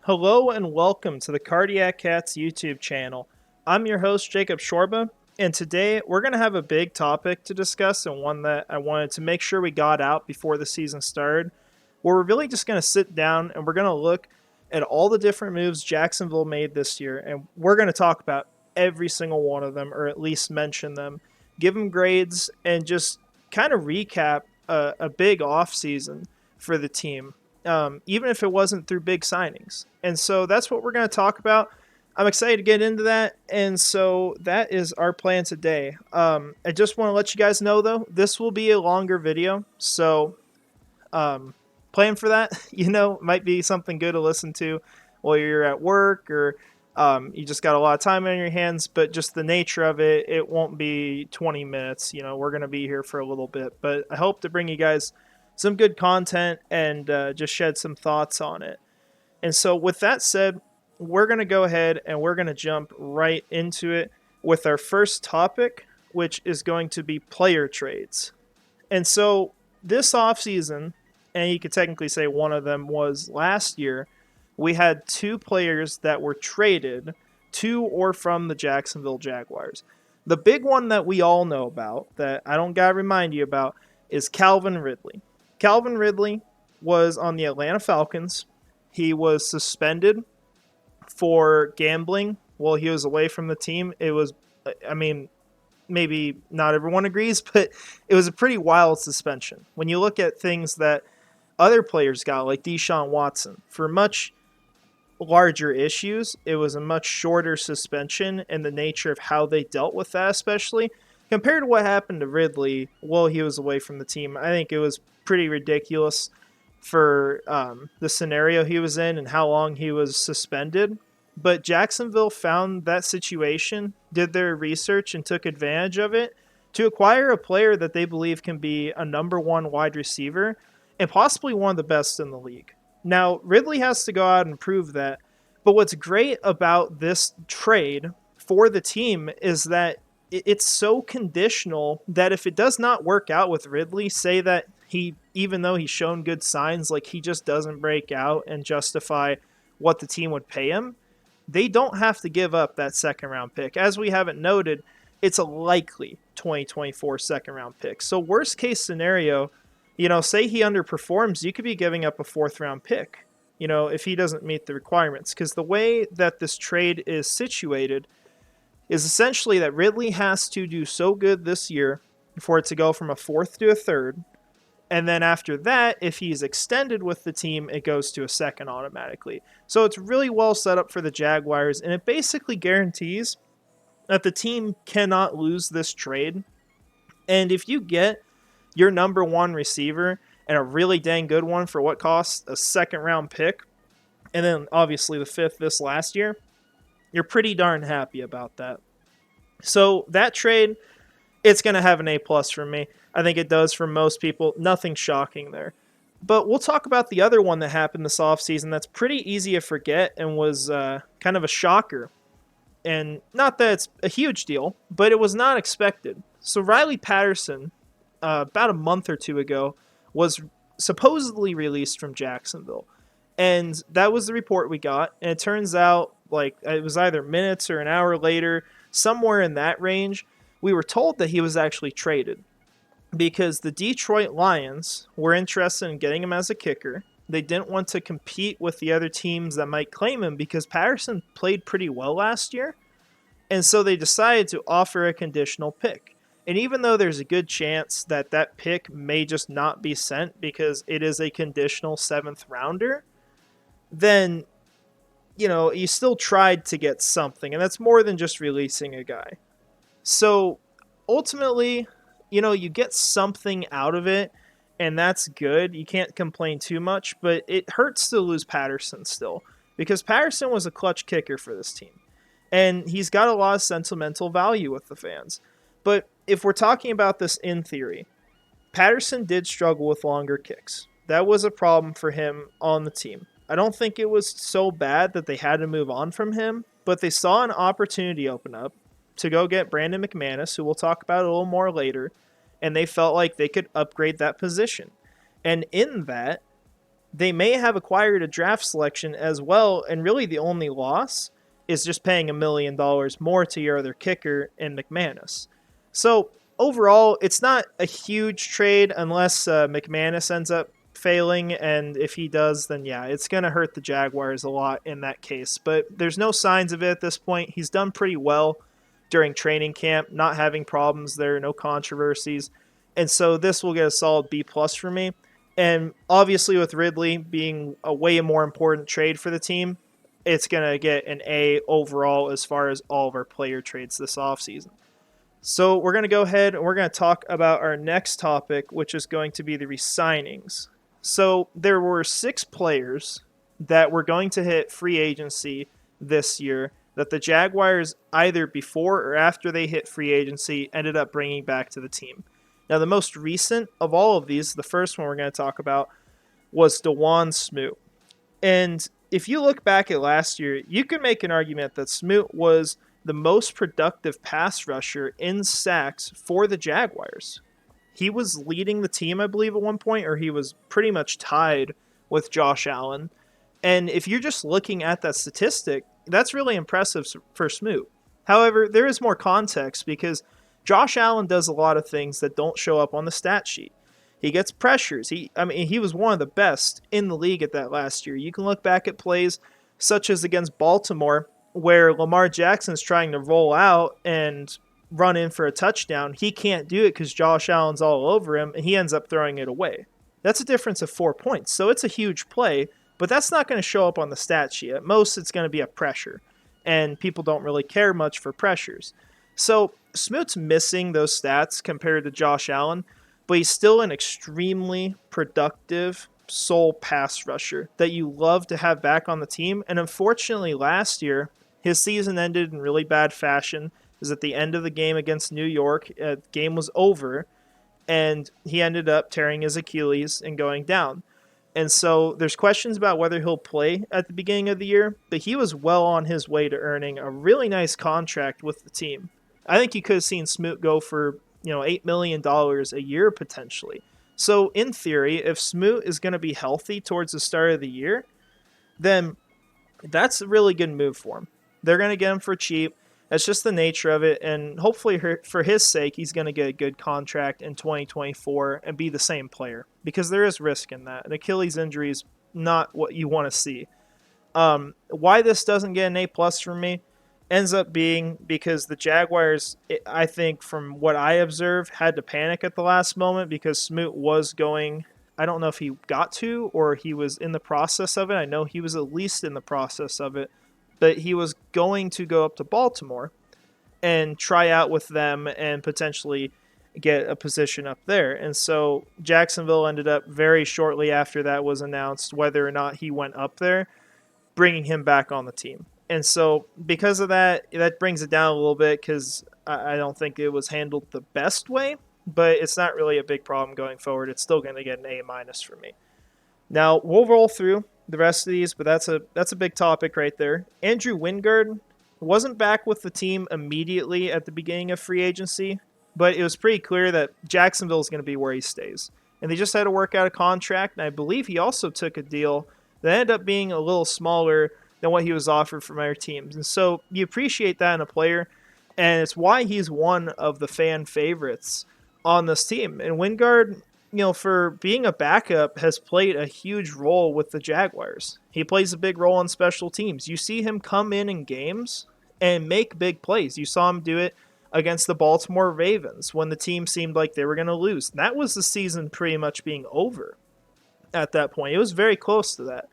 Hello and welcome to the Cardiac Cats YouTube channel. I'm your host, Jacob Shorba, and today we're going to have a big topic to discuss and one that I wanted to make sure we got out before the season started, where we're really just going to sit down and we're going to look at all the different moves Jacksonville made this year, and we're going to talk about every single one of them, or at least mention them, give them grades, and just kind of recap a big offseason for the team. Even if it wasn't through big signings. And so that's what we're going to talk about. I'm excited to get into that. And so that is our plan today. I just want to let you guys know, though, this will be a longer video. So plan for that. Might be something good to listen to while you're at work or you just got a lot of time on your hands. But just the nature of it, it won't be 20 minutes. We're going to be here for a little bit. But I hope to bring you guys some good content and just shed some thoughts on it. And so with that said, we're going to go ahead and we're going to jump right into it with our first topic, which is going to be player trades. And so this offseason, and you could technically say one of them was last year, we had two players that were traded to or from the Jacksonville Jaguars. The big one that we all know about, that I don't got to remind you about, is Calvin Ridley. Calvin Ridley was on the Atlanta Falcons. He was suspended for gambling while he was away from the team. It was, maybe not everyone agrees, but it was a pretty wild suspension. When you look at things that other players got, like Deshaun Watson, for much larger issues, it was a much shorter suspension, and the nature of how they dealt with that especially, compared to what happened to Ridley while he was away from the team. I think it was pretty ridiculous for the scenario he was in and how long he was suspended. But Jacksonville found that situation, did their research, and took advantage of it to acquire a player that they believe can be a number one wide receiver and possibly one of the best in the league. Now, Ridley has to go out and prove that. But what's great about this trade for the team is that it's so conditional that if it does not work out with Ridley, say that even though he's shown good signs, like he just doesn't break out and justify what the team would pay him, they don't have to give up that second round pick. As we haven't noted, it's a likely 2024 second round pick. So worst case scenario, say he underperforms, you could be giving up a fourth round pick, if he doesn't meet the requirements. Because the way that this trade is situated is essentially that Ridley has to do so good this year for it to go from a fourth to a third. And then after that, if he's extended with the team, it goes to a second automatically. So it's really well set up for the Jaguars, and it basically guarantees that the team cannot lose this trade. And if you get your number one receiver and a really dang good one for what costs a second round pick, and then obviously the fifth this last year, you're pretty darn happy about that. So that trade, it's going to have an A+ from me. I think it does for most people. Nothing shocking there. But we'll talk about the other one that happened this offseason that's pretty easy to forget and was kind of a shocker. And not that it's a huge deal, but it was not expected. So Riley Patterson, about a month or two ago, was supposedly released from Jacksonville. And that was the report we got. And it turns out, like, it was either minutes or an hour later, somewhere in that range, we were told that he was actually traded because the Detroit Lions were interested in getting him as a kicker. They didn't want to compete with the other teams that might claim him because Patterson played pretty well last year. And so they decided to offer a conditional pick. And even though there's a good chance that that pick may just not be sent because it is a conditional seventh rounder, then, you still tried to get something. And that's more than just releasing a guy. So ultimately, you get something out of it, and that's good. You can't complain too much, but it hurts to lose Patterson still because Patterson was a clutch kicker for this team, and he's got a lot of sentimental value with the fans. But if we're talking about this in theory, Patterson did struggle with longer kicks. That was a problem for him on the team. I don't think it was so bad that they had to move on from him, but they saw an opportunity open up to go get Brandon McManus, who we'll talk about a little more later, and they felt like they could upgrade that position. And in that, they may have acquired a draft selection as well, and really the only loss is just paying $1 million more to your other kicker in McManus. So overall, it's not a huge trade unless McManus ends up failing, and if he does, then yeah, it's going to hurt the Jaguars a lot in that case. But there's no signs of it at this point. He's done pretty well during training camp, not having problems there, no controversies. And so this will get a solid B plus for me. And obviously with Ridley being a way more important trade for the team, it's going to get an A overall as far as all of our player trades this offseason. So we're going to go ahead and we're going to talk about our next topic, which is going to be the re-signings. So there were 6 players that were going to hit free agency this year that the Jaguars, either before or after they hit free agency, ended up bringing back to the team. Now, the most recent of all of these, the first one we're going to talk about, was DeJuan Smoot. And if you look back at last year, you can make an argument that Smoot was the most productive pass rusher in sacks for the Jaguars. He was leading the team, I believe, at one point, or he was pretty much tied with Josh Allen. And if you're just looking at that statistic, that's really impressive for Smoot. However, there is more context because Josh Allen does a lot of things that don't show up on the stat sheet. He gets pressures. He was one of the best in the league at that last year. You can look back at plays such as against Baltimore, where Lamar Jackson's trying to roll out and run in for a touchdown. He can't do it because Josh Allen's all over him, and he ends up throwing it away. That's a difference of 4 points. So it's a huge play, but that's not going to show up on the stat sheet. At most, it's going to be a pressure, and people don't really care much for pressures. So Smoot's missing those stats compared to Josh Allen, but he's still an extremely productive sole pass rusher that you love to have back on the team. And unfortunately, last year, his season ended in really bad fashion. It was at the end of the game against New York. The game was over, and he ended up tearing his Achilles and going down. And so there's questions about whether he'll play at the beginning of the year, but he was well on his way to earning a really nice contract with the team. I think you could have seen Smoot go for, $8 million a year potentially. So in theory, if Smoot is going to be healthy towards the start of the year, then that's a really good move for him. They're going to get him for cheap. That's just the nature of it. And hopefully for his sake, he's going to get a good contract in 2024 and be the same player, because there is risk in that. An Achilles injury is not what you want to see. Why this doesn't get an A+ from me ends up being because the Jaguars, I think from what I observed, had to panic at the last moment because Smoot was going, I don't know if he got to or he was in the process of it. I know he was at least in the process of it, but he was going to go up to Baltimore and try out with them and potentially get a position up there. And so Jacksonville ended up very shortly after that was announced whether or not he went up there, bringing him back on the team. And so because of that, that brings it down a little bit because I don't think it was handled the best way, but it's not really a big problem going forward. It's still going to get an A- for me. Now, we'll roll through the rest of these, but that's a big topic right there. Andrew Wingard wasn't back with the team immediately at the beginning of free agency, but it was pretty clear that Jacksonville is going to be where he stays. And they just had to work out a contract, and I believe he also took a deal that ended up being a little smaller than what he was offered from other teams. And so you appreciate that in a player, and it's why he's one of the fan favorites on this team. And Wingard, for being a backup, has played a huge role with the Jaguars. He plays a big role on special teams. You see him come in games and make big plays. You saw him do it against the Baltimore Ravens when the team seemed like they were going to lose. That was the season pretty much being over at that point. It was very close to that.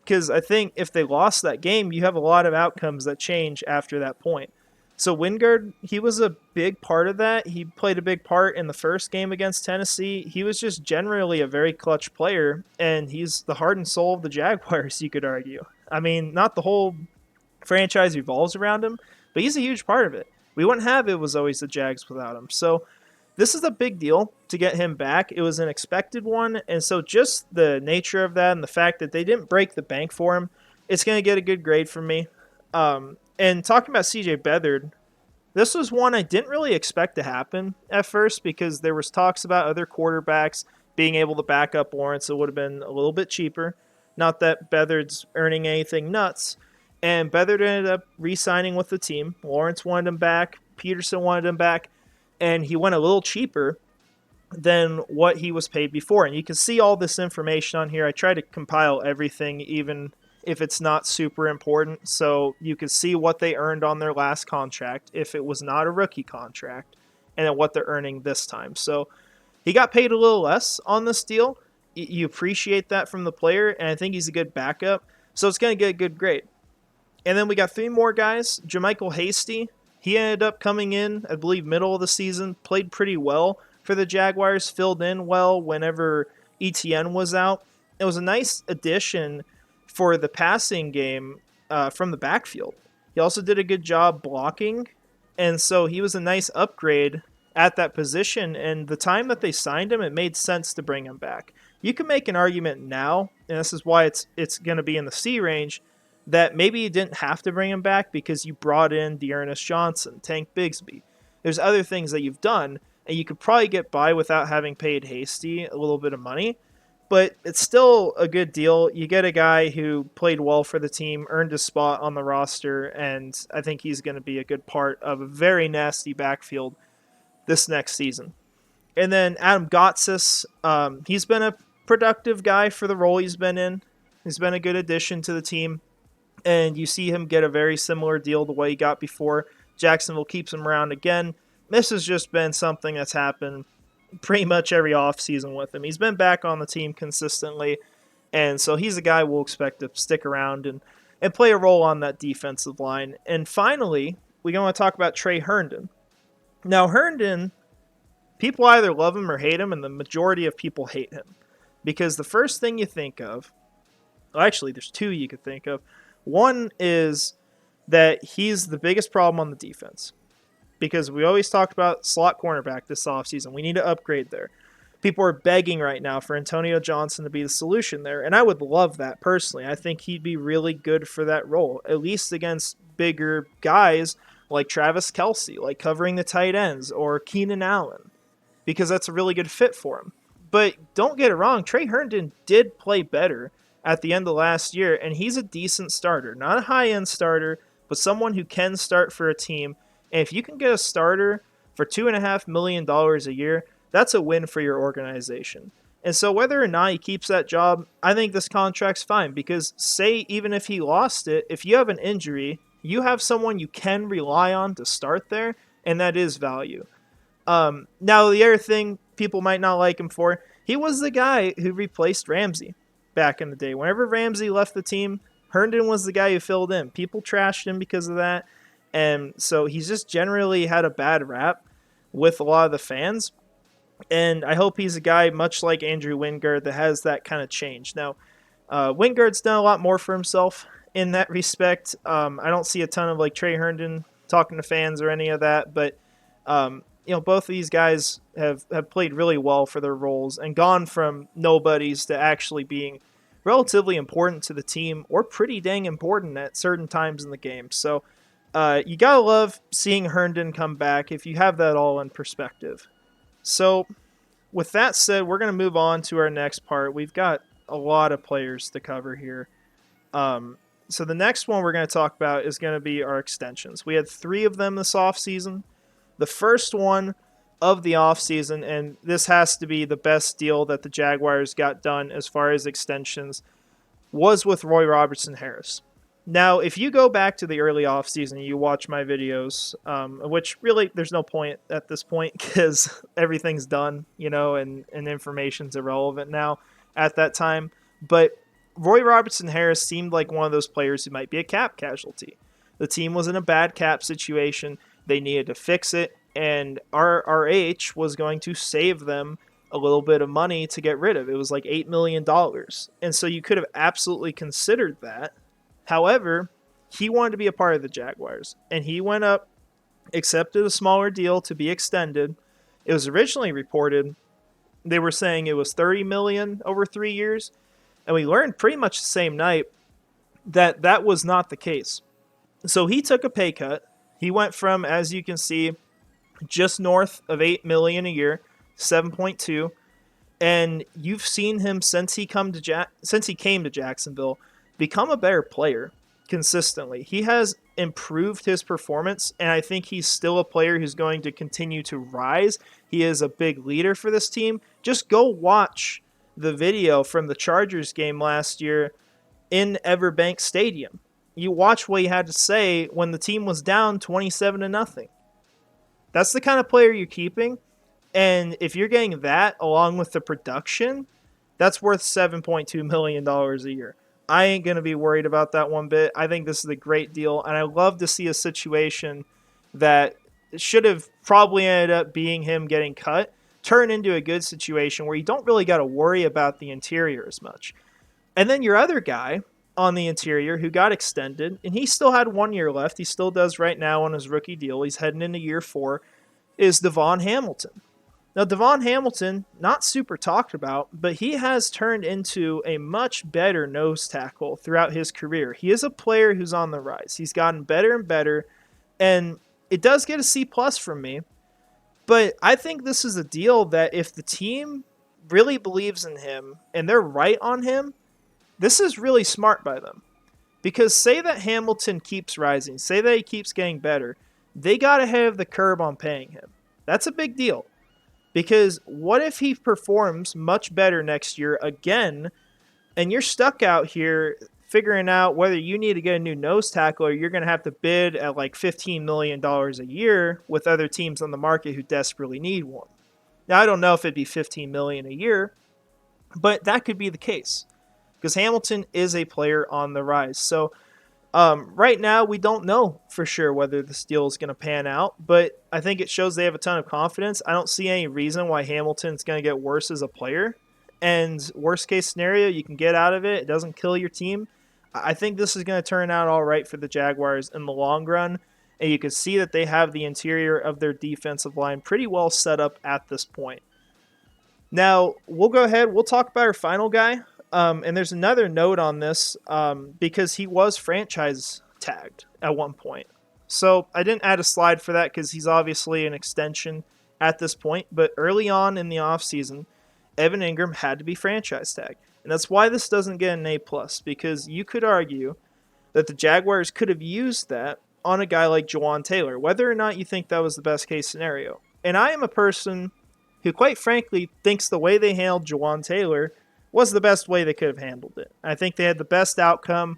Because I think if they lost that game, you have a lot of outcomes that change after that point. So Wingard, he was a big part of that. He played a big part in the first game against Tennessee. He was just generally a very clutch player, and he's the heart and soul of the Jaguars, you could argue. I mean, not the whole franchise revolves around him, but he's a huge part of it. We wouldn't have It Was Always the Jags without him. So this is a big deal to get him back. It was an expected one, and so just the nature of that and the fact that they didn't break the bank for him, it's going to get a good grade from me. And talking about CJ Beathard, this was one I didn't really expect to happen at first because there was talks about other quarterbacks being able to back up Lawrence, it would have been a little bit cheaper. Not that Beathard's earning anything nuts. And Beathard ended up re-signing with the team. Lawrence wanted him back. Peterson wanted him back. And he went a little cheaper than what he was paid before. And you can see all this information on here. I try to compile everything, even if it's not super important. So you can see what they earned on their last contract, if it was not a rookie contract, and then what they're earning this time. So he got paid a little less on this deal. You appreciate that from the player, and I think he's a good backup. So it's going to get a good grade. And then we got 3 more guys. JaMychal Hasty, he ended up coming in, I believe, middle of the season, played pretty well for the Jaguars, filled in well whenever ETN was out. It was a nice addition for the passing game from the backfield. He also did a good job blocking, and so he was a nice upgrade at that position. And the time that they signed him, it made sense to bring him back. You can make an argument now, and this is why it's going to be in the C range, that maybe you didn't have to bring him back because you brought in Dearness Johnson, Tank Bigsby. There's other things that you've done, and you could probably get by without having paid Hasty a little bit of money, but it's still a good deal. You get a guy who played well for the team, earned a spot on the roster, and I think he's going to be a good part of a very nasty backfield this next season. And then Adam Gotsis, he's been a productive guy for the role he's been in. He's been a good addition to the team. And you see him get a very similar deal to what he got before. Jacksonville keeps him around again. This has just been something that's happened pretty much every offseason with him. He's been back on the team consistently, and so he's a guy we'll expect to stick around and play a role on that defensive line. And finally, we're going to talk about Trey Herndon. Now, Herndon, people either love him or hate him, and the majority of people hate him. Because the first thing you think of, well, actually, there's 2 you could think of. One is that he's the biggest problem on the defense. Because we always talked about slot cornerback this offseason. We need to upgrade there. People are begging right now for Antonio Johnson to be the solution there, and I would love that personally. I think he'd be really good for that role, at least against bigger guys like Travis Kelce, like covering the tight ends, or Keenan Allen, because that's a really good fit for him. But don't get it wrong, Trey Herndon did play better at the end of last year, and he's a decent starter. Not a high-end starter, but someone who can start for a team. And if you can get a starter for $2.5 million a year, that's a win for your organization. And so whether or not he keeps that job, I think this contract's fine, because say even if he lost it, if you have an injury, you have someone you can rely on to start there, and that is value. Now, the other thing people might not like him for, he was the guy who replaced Ramsey back in the day. Whenever Ramsey left the team, Herndon was the guy who filled in. People trashed him because of that, and so he's just generally had a bad rap with a lot of the fans. And I hope he's a guy much like Andrew Wingard that has that kind of change. Now, Wingard's done a lot more for himself in that respect. I don't see a ton of like Trey Herndon talking to fans or any of that, but both of these guys have played really well for their roles and gone from nobodies to actually being relatively important to the team, or pretty dang important at certain times in the game. So you gotta love seeing Herndon come back if you have that all in perspective. So with that said, we're going to move on to our next part. We've got a lot of players to cover here. So the next one we're going to talk about is going to be our extensions. We had 3 of them this offseason. The first one of the offseason, and this has to be the best deal that the Jaguars got done as far as extensions, was with Roy Robertson Harris. Now, if you go back to the early offseason and you watch my videos, which really there's no point at this point because everything's done, and information's irrelevant now at that time. But Roy Robertson Harris seemed like one of those players who might be a cap casualty. The team was in a bad cap situation. They needed to fix it, and RH was going to save them a little bit of money to get rid of. It was like $8 million. And so you could have absolutely considered that. However, he wanted to be a part of the Jaguars, and he went up, accepted a smaller deal to be extended. It was originally reported they were saying it was $30 million over 3 years, and we learned pretty much the same night that that was not the case. So he took a pay cut. He went from, as you can see, just north of $8 million a year, 7.2, And you've seen him since he came to Jacksonville become a better player consistently. He has improved his performance, and I think he's still a player who's going to continue to rise. He is a big leader for this team. Just go watch the video from the Chargers game last year in Everbank Stadium. You watch what he had to say when the team was down 27-0. That's the kind of player you're keeping. And if you're getting that along with the production, that's worth $7.2 million a year. I ain't going to be worried about that one bit. I think this is a great deal, and I love to see a situation that should have probably ended up being him getting cut turn into a good situation where you don't really got to worry about the interior as much. And then your other guy on the interior who got extended, and he still had 1 year left, he still does right now on his rookie deal, he's heading into year 4, is Devon Hamilton. Now, Devon Hamilton, not super talked about, but he has turned into a much better nose tackle throughout his career. He is a player who's on the rise. He's gotten better and better, and it does get a C+ from me. But I think this is a deal that if the team really believes in him and they're right on him, this is really smart by them. Because say that Hamilton keeps rising, say that he keeps getting better, they got ahead of the curve on paying him. That's a big deal. Because what if he performs much better next year again, and you're stuck out here figuring out whether you need to get a new nose tackle or you're going to have to bid at like $15 million a year with other teams on the market who desperately need one. Now, I don't know if it'd be $15 million a year, but that could be the case because Hamilton is a player on the rise. So right now, we don't know for sure whether this deal is going to pan out, but I think it shows they have a ton of confidence. I don't see any reason why Hamilton's going to get worse as a player. And worst case scenario, you can get out of it. It doesn't kill your team. I think this is going to turn out all right for the Jaguars in the long run. And you can see that they have the interior of their defensive line pretty well set up at this point. Now, we'll go ahead. We'll talk about our final guy. And there's another note on this because he was franchise tagged at one point. So I didn't add a slide for that because he's obviously an extension at this point. But early on in the offseason, Evan Ingram had to be franchise tagged. And that's why this doesn't get an A+, because you could argue that the Jaguars could have used that on a guy like Jawaan Taylor, whether or not you think that was the best case scenario. And I am a person who, quite frankly, thinks the way they handled Jawaan Taylor was the best way they could have handled it. I think they had the best outcome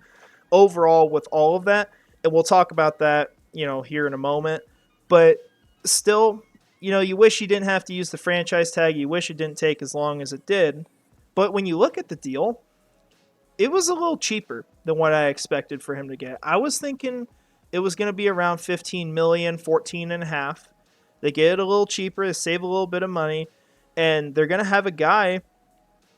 overall with all of that, and we'll talk about that, here in a moment. But still, you wish you didn't have to use the franchise tag. You wish it didn't take as long as it did. But when you look at the deal, it was a little cheaper than what I expected for him to get. I was thinking it was going to be around $15 million, $14.5. They get it a little cheaper, they save a little bit of money, and they're going to have a guy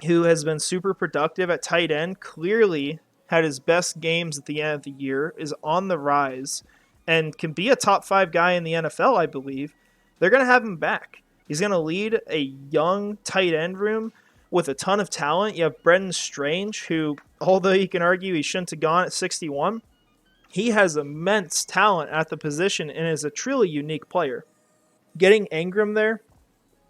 who has been super productive at tight end, clearly had his best games at the end of the year, is on the rise, and can be a top 5 guy in the NFL, I believe. They're going to have him back. He's going to lead a young tight end room with a ton of talent. You have Brendan Strange, who, although you can argue he shouldn't have gone at 61, he has immense talent at the position and is a truly unique player. Getting Ingram there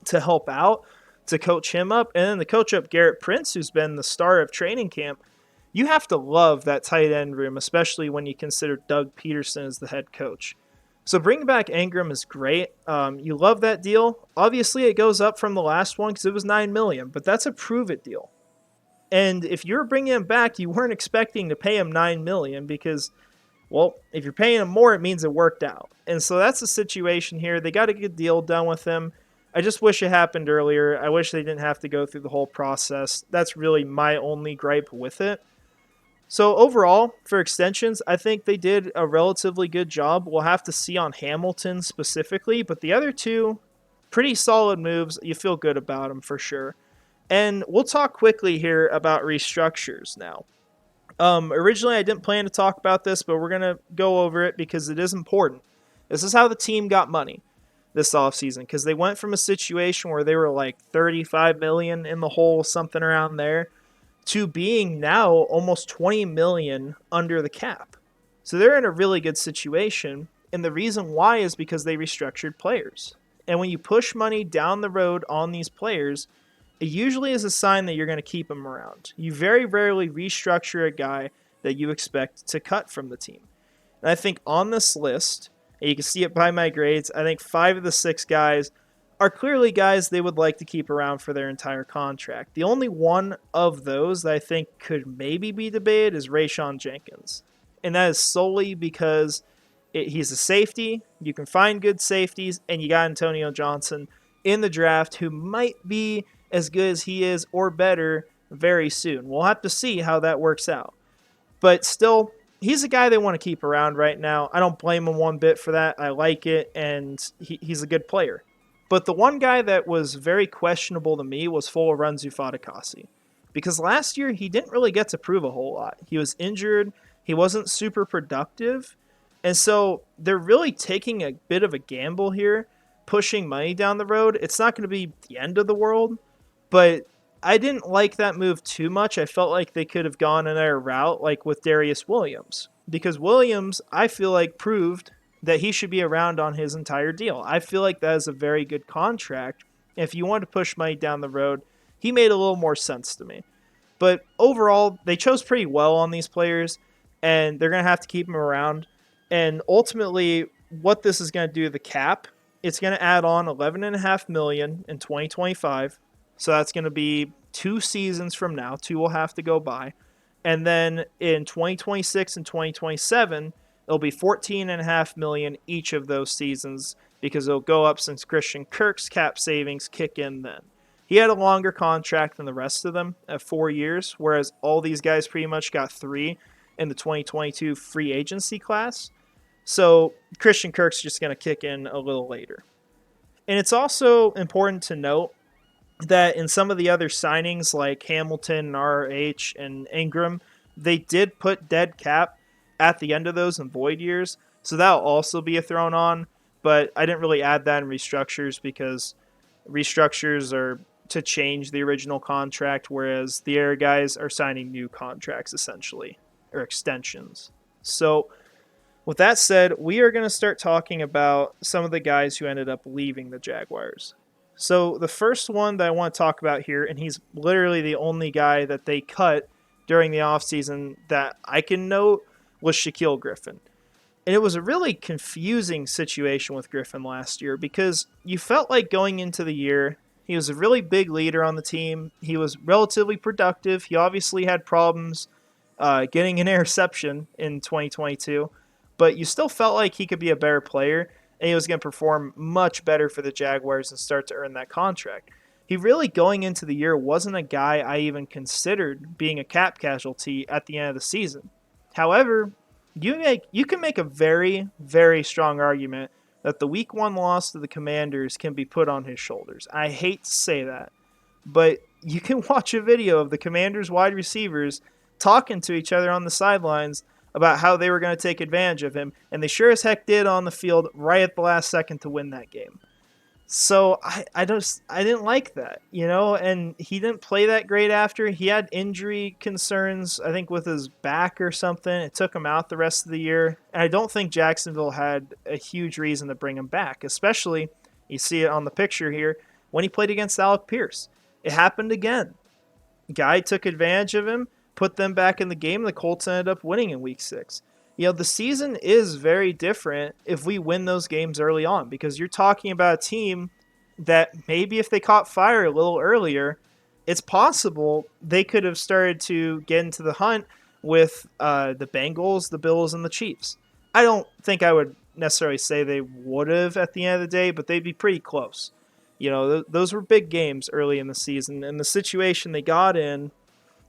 to help out, to coach him up, and then to coach up Garrett Prince, who's been the star of training camp, you have to love that tight end room, especially when you consider Doug Peterson as the head coach. So bringing back Ingram is great. You love that deal. Obviously, it goes up from the last one because it was $9 million, but that's a prove-it deal. And if you're bringing him back, you weren't expecting to pay him $9 million because, well, if you're paying him more, it means it worked out. And so that's the situation here. They got a good deal done with him. I just wish it happened earlier. I wish they didn't have to go through the whole process. That's really my only gripe with it. So overall, for extensions, I think they did a relatively good job. We'll have to see on Hamilton specifically, but the other two, pretty solid moves. You feel good about them for sure. And we'll talk quickly here about restructures now. Originally, I didn't plan to talk about this, but we're going to go over it because it is important. This is how the team got money this offseason, because they went from a situation where they were like $35 million in the hole, something around there, to being now almost $20 million under the cap. So they're in a really good situation, and the reason why is because they restructured players. And when you push money down the road on these players, it usually is a sign that you're going to keep him around. You very rarely restructure a guy that you expect to cut from the team. And I think on this list, and you can see it by my grades, I think 5 of the 6 guys are clearly guys they would like to keep around for their entire contract. The only one of those that I think could maybe be debated is Rayshon Jenkins. And that is solely because he's a safety. You can find good safeties, and you got Antonio Johnson in the draft who might be as good as he is or better very soon. We'll have to see how that works out. But still, he's a guy they want to keep around right now. I don't blame him one bit for that. I like it, and he's a good player. But the one guy that was very questionable to me was Folorunso Fatukasi. Because last year, he didn't really get to prove a whole lot. He was injured. He wasn't super productive. And so they're really taking a bit of a gamble here, pushing money down the road. It's not going to be the end of the world, but I didn't like that move too much. I felt like they could have gone another route, like with Darius Williams. Because Williams, I feel like, proved that he should be around on his entire deal. I feel like that is a very good contract. If you want to push money down the road, he made a little more sense to me. But overall, they chose pretty well on these players, and they're going to have to keep them around. And ultimately, what this is going to do to the cap, it's going to add on $11.5 million in 2025. So that's going to be 2 seasons from now. 2 will have to go by. And then in 2026 and 2027, it'll be $14.5 million each of those seasons because it'll go up since Christian Kirk's cap savings kick in then. He had a longer contract than the rest of them at 4 years, whereas all these guys pretty much got 3 in the 2022 free agency class. So Christian Kirk's just going to kick in a little later. And it's also important to note that in some of the other signings like Hamilton, RH, and Ingram, they did put dead cap at the end of those in void years. So that'll also be a thrown on. But I didn't really add that in restructures because restructures are to change the original contract, whereas the air guys are signing new contracts essentially, or extensions. So with that said, we are going to start talking about some of the guys who ended up leaving the Jaguars. So the first one that I want to talk about here, and he's literally the only guy that they cut during the offseason that I can note, was Shaquille Griffin. And it was a really confusing situation with Griffin last year because you felt like going into the year, he was a really big leader on the team. He was relatively productive. He obviously had problems getting an interception in 2022, but you still felt like he could be a better player, and he was going to perform much better for the Jaguars and start to earn that contract. He really, going into the year, wasn't a guy I even considered being a cap casualty at the end of the season. However, you can make a very, very strong argument that the Week 1 loss to the Commanders can be put on his shoulders. I hate to say that, but you can watch a video of the Commanders wide receivers talking to each other on the sidelines about how they were going to take advantage of him, and they sure as heck did on the field right at the last second to win that game. So I didn't like that, and he didn't play that great after. He had injury concerns, I think, with his back or something. It took him out the rest of the year, and I don't think Jacksonville had a huge reason to bring him back, especially, you see it on the picture here, when he played against Alec Pierce. It happened again. Guy took advantage of him, put them back in the game. The Colts ended up winning in Week 6. The season is very different if we win those games early on because you're talking about a team that maybe if they caught fire a little earlier, it's possible they could have started to get into the hunt with the Bengals, the Bills, and the Chiefs. I don't think I would necessarily say they would have at the end of the day, but they'd be pretty close. Those were big games early in the season, and the situation they got in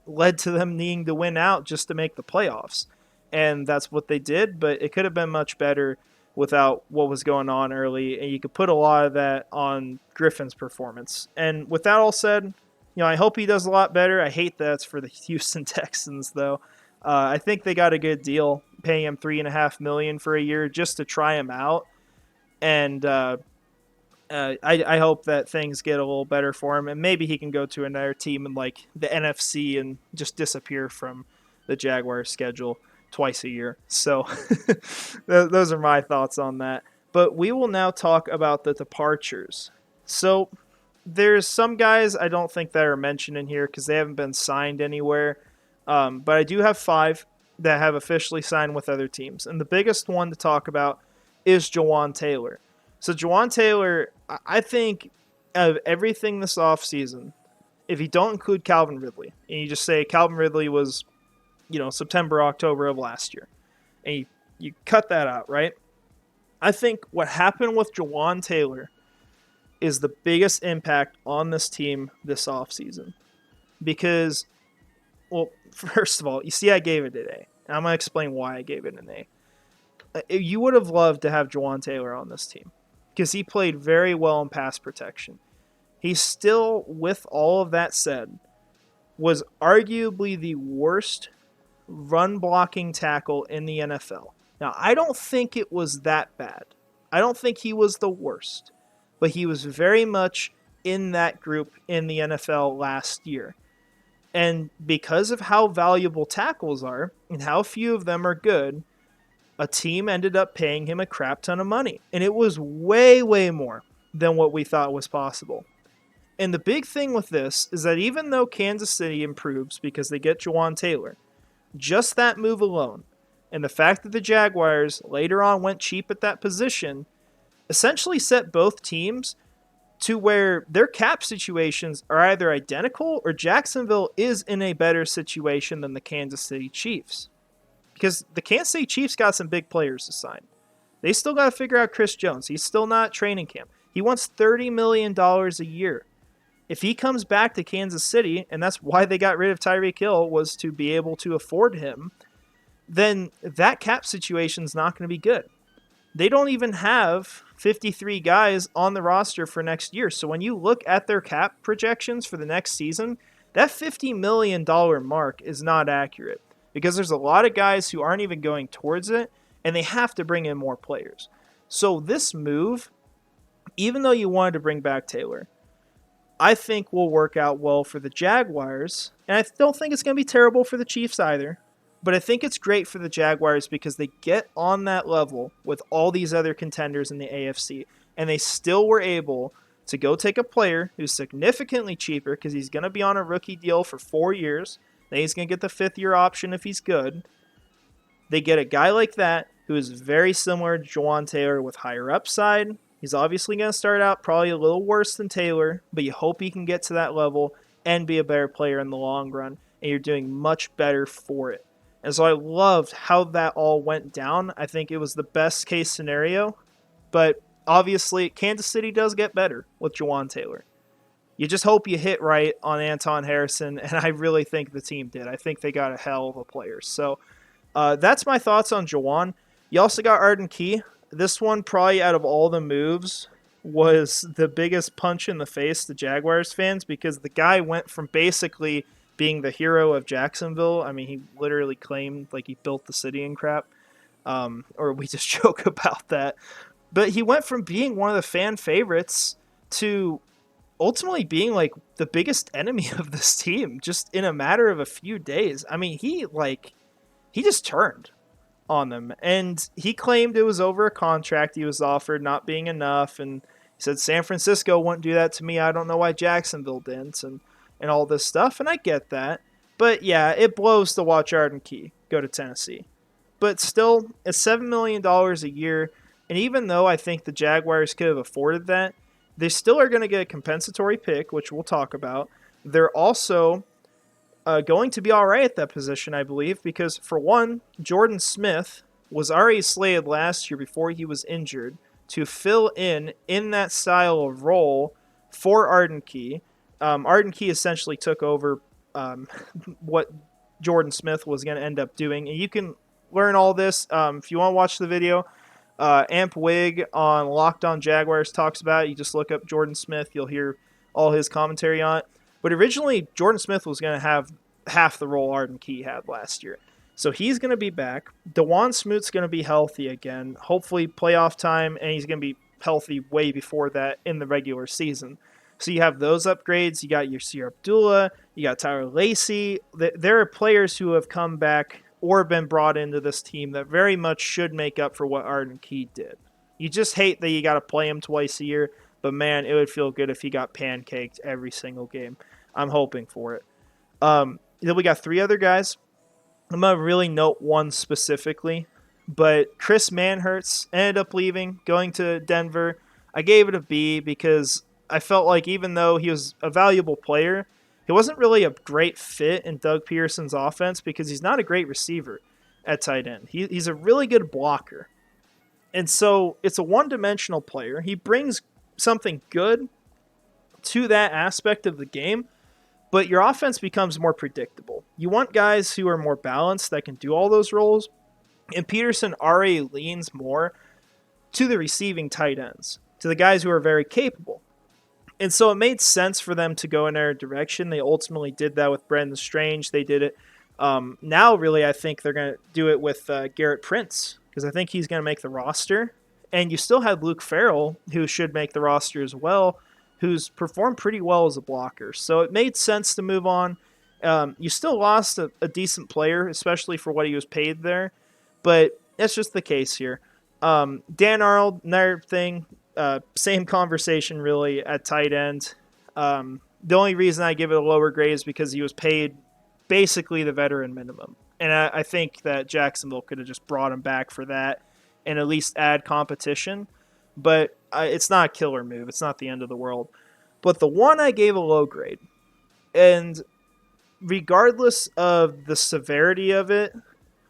led to them needing to win out just to make the playoffs. And that's what they did, but it could have been much better without what was going on early, and you could put a lot of that on Griffin's performance. And with that all said, I hope he does a lot better. I hate that it's for the Houston Texans, though. I think they got a good deal, paying him $3.5 million for a year just to try him out. And I hope that things get a little better for him, and maybe he can go to another team in like the NFC and just disappear from the Jaguars' schedule twice a year. So those are my thoughts on that. But we will now talk about the departures. So there's some guys I don't think that are mentioned in here because they haven't been signed anywhere. But I do have 5 that have officially signed with other teams. And the biggest one to talk about is Jawan Taylor. So Jawan Taylor, I think of everything this offseason, if you don't include Calvin Ridley, and you just say Calvin Ridley was, September, October of last year, and you cut that out, right? I think what happened with Jawan Taylor is the biggest impact on this team this offseason. Because, well, first of all, you see I gave it an A. And I'm going to explain why I gave it an A. You would have loved to have Jawan Taylor on this team because he played very well in pass protection. He still, with all of that said, was arguably the worst run blocking tackle in the NFL. Now, I don't think it was that bad. I don't think he was the worst, but he was very much in that group in the NFL last year. And because of how valuable tackles are and how few of them are good, a team ended up paying him a crap ton of money. And it was way, way more than what we thought was possible. And the big thing with this is that even though Kansas City improves because they get Jawan Taylor, just that move alone, and the fact that the Jaguars later on went cheap at that position, essentially set both teams to where their cap situations are either identical or Jacksonville is in a better situation than the Kansas City Chiefs. Because the Kansas City Chiefs got some big players to sign. They still got to figure out Chris Jones. He's still not training camp. He wants $30 million a year. If he comes back to Kansas City, and that's why they got rid of Tyreek Hill, was to be able to afford him, then that cap situation is not going to be good. They don't even have 53 guys on the roster for next year. So when you look at their cap projections for the next season, that $50 million mark is not accurate because there's a lot of guys who aren't even going towards it, and they have to bring in more players. So this move, even though you wanted to bring back Taylor, I think will work out well for the Jaguars, and I don't think it's going to be terrible for the Chiefs either. But I think it's great for the Jaguars because they get on that level with all these other contenders in the AFC, and they still were able to go take a player who's significantly cheaper because he's going to be on a rookie deal for 4 years. Then he's going to get the 5th-year option if he's good. They get a guy like that who is very similar to Jawan Taylor with higher upside. He's obviously going to start out probably a little worse than Taylor, but you hope he can get to that level and be a better player in the long run, and you're doing much better for it. And so I loved how that all went down. I think it was the best case scenario, but obviously Kansas City does get better with Jawan Taylor. You just hope you hit right on Anton Harrison, and I really think the team did. I think they got a hell of a player. So that's my thoughts on Jawan. You also got Arden Key. This one, probably out of all the moves, was the biggest punch in the face to Jaguars fans because the guy went from basically being the hero of Jacksonville. I mean, he literally claimed like he built the city and crap. Or we just joke about that. But he went from being one of the fan favorites to ultimately being like the biggest enemy of this team just in a matter of a few days. I mean, he just turned on them, and he claimed it was over a contract he was offered not being enough, and he said San Francisco wouldn't do that to me. I don't know why Jacksonville didn't, and all this stuff, and I get that. But yeah, it blows to watch Arden Key go to Tennessee. But still, it's $7 million a year, and even though I think the Jaguars could have afforded that, they still are going to get a compensatory pick, which we'll talk about. They're also going to be all right at that position, I believe, because for one, Jordan Smith was already slated last year before he was injured to fill in that style of role for Arden Key. Arden Key essentially took over what Jordan Smith was going to end up doing. And you can learn all this if you want to watch the video. Amp Wig on Locked On Jaguars talks about it. You just look up Jordan Smith. You'll hear all his commentary on it. But originally, Jordan Smith was going to have half the role Arden Key had last year. So he's going to be back. Dewan Smoot's going to be healthy again. Hopefully playoff time, and he's going to be healthy way before that in the regular season. So you have those upgrades. You got Yasir Abdullah. You got Tyler Lacey. There are players who have come back or been brought into this team that very much should make up for what Arden Key did. You just hate that you got to play him twice a year, But man, it would feel good if he got pancaked every single game. I'm hoping for it. Then we got 3 other guys. I'm going to really note one specifically. But Chris Manhertz ended up leaving, going to Denver. I gave it a B because I felt like even though he was a valuable player, he wasn't really a great fit in Doug Peterson's offense because he's not a great receiver at tight end. He's a really good blocker. And so it's a one-dimensional player. He brings something good to that aspect of the game, but your offense becomes more predictable. You want guys who are more balanced that can do all those roles, and Peterson already leans more to the receiving tight ends, to the guys who are very capable. And so it made sense for them to go in their direction. They ultimately did that with Brendan Strange. They did it. Now, really, I think they're going to do it with Garrett Prince, because I think he's going to make the roster. And you still have Luke Farrell, who should make the roster as well, who's performed pretty well as a blocker. So it made sense to move on. You still lost a decent player, especially for what he was paid there. But that's just the case here. Dan Arnold, another thing, same conversation really at tight end. The only reason I give it a lower grade is because he was paid basically the veteran minimum. And I think that Jacksonville could have just brought him back for that and at least add competition. But it's not a killer move. It's not the end of the world. But the one I gave a low grade. And regardless of the severity of it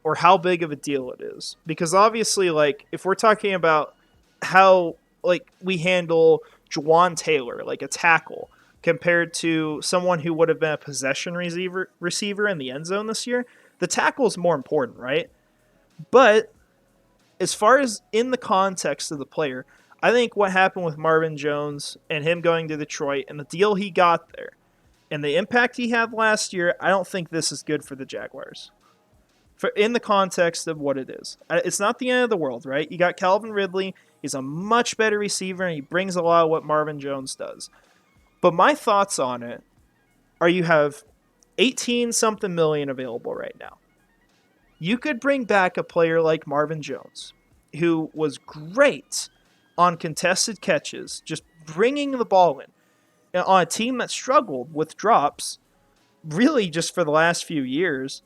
or how big of a deal it is, because obviously, like, if we're talking about how, like, we handle Juwan Taylor, like a tackle, compared to someone who would have been a possession receiver in the end zone this year, the tackle is more important, right? But as far as in the context of the player, I think what happened with Marvin Jones and him going to Detroit and the deal he got there and the impact he had last year, I don't think this is good for the Jaguars. In the context of what it is. It's not the end of the world, right? You got Calvin Ridley. He's a much better receiver, and he brings a lot of what Marvin Jones does. But my thoughts on it are you have 18-something million available right now. You could bring back a player like Marvin Jones, who was great on contested catches, just bringing the ball in, on a team that struggled with drops, really just for the last few years.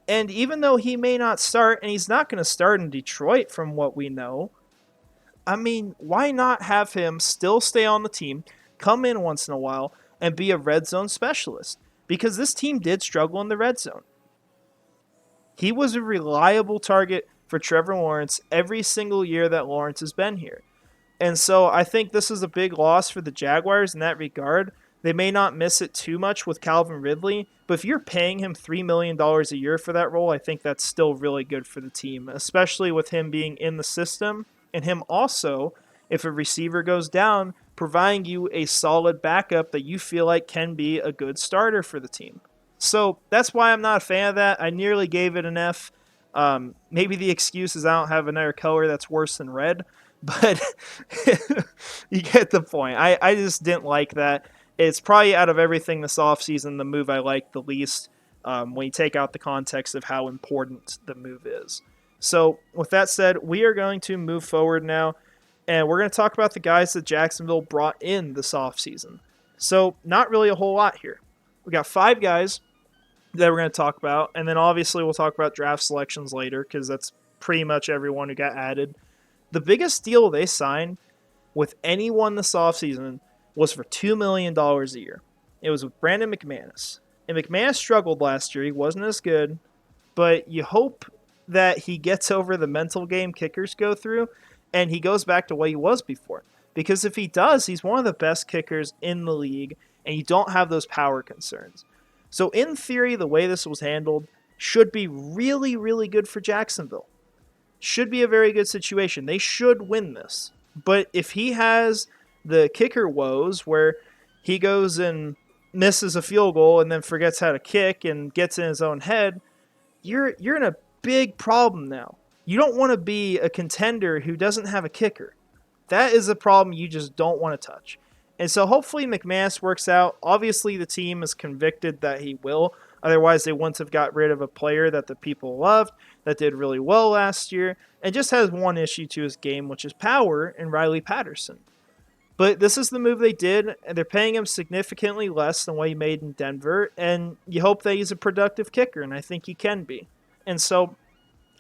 And even though he may not start, and he's not going to start in Detroit from what we know, I mean, why not have him still stay on the team, come in once in a while, and be a red zone specialist? Because this team did struggle in the red zone. He was a reliable target for Trevor Lawrence every single year that Lawrence has been here. And so I think this is a big loss for the Jaguars in that regard. They may not miss it too much with Calvin Ridley, but if you're paying him $3 million a year for that role, I think that's still really good for the team, especially with him being in the system and him also, if a receiver goes down, providing you a solid backup that you feel like can be a good starter for the team. So that's why I'm not a fan of that. I nearly gave it an F. Maybe the excuse is I don't have another color that's worse than red, but you get the point. I just didn't like that. It's probably out of everything this offseason the move I liked the least when you take out the context of how important the move is. So with that said, we are going to move forward now, and we're going to talk about the guys that Jacksonville brought in this offseason. So not really a whole lot here. We got 5 guys that we're going to talk about, and then obviously we'll talk about draft selections later because that's pretty much everyone who got added. The biggest deal they signed with anyone this offseason was for $2 million a year. It was with Brandon McManus. And McManus struggled last year. He wasn't as good, but you hope that he gets over the mental game kickers go through and he goes back to what he was before. Because if he does, he's one of the best kickers in the league, and you don't have those power concerns. So in theory, the way this was handled should be really, really good for Jacksonville. Should be a very good situation. They should win this. But if he has the kicker woes where he goes and misses a field goal and then forgets how to kick and gets in his own head, you're in a big problem now. You don't want to be a contender who doesn't have a kicker. That is a problem you just don't want to touch. And so hopefully McManus works out. Obviously the team is convicted that he will. Otherwise they wouldn't have got rid of a player that the people loved, that did really well last year, and just has one issue to his game, which is power, and Riley Patterson. But this is the move they did, and they're paying him significantly less than what he made in Denver, and you hope that he's a productive kicker, and I think he can be. And so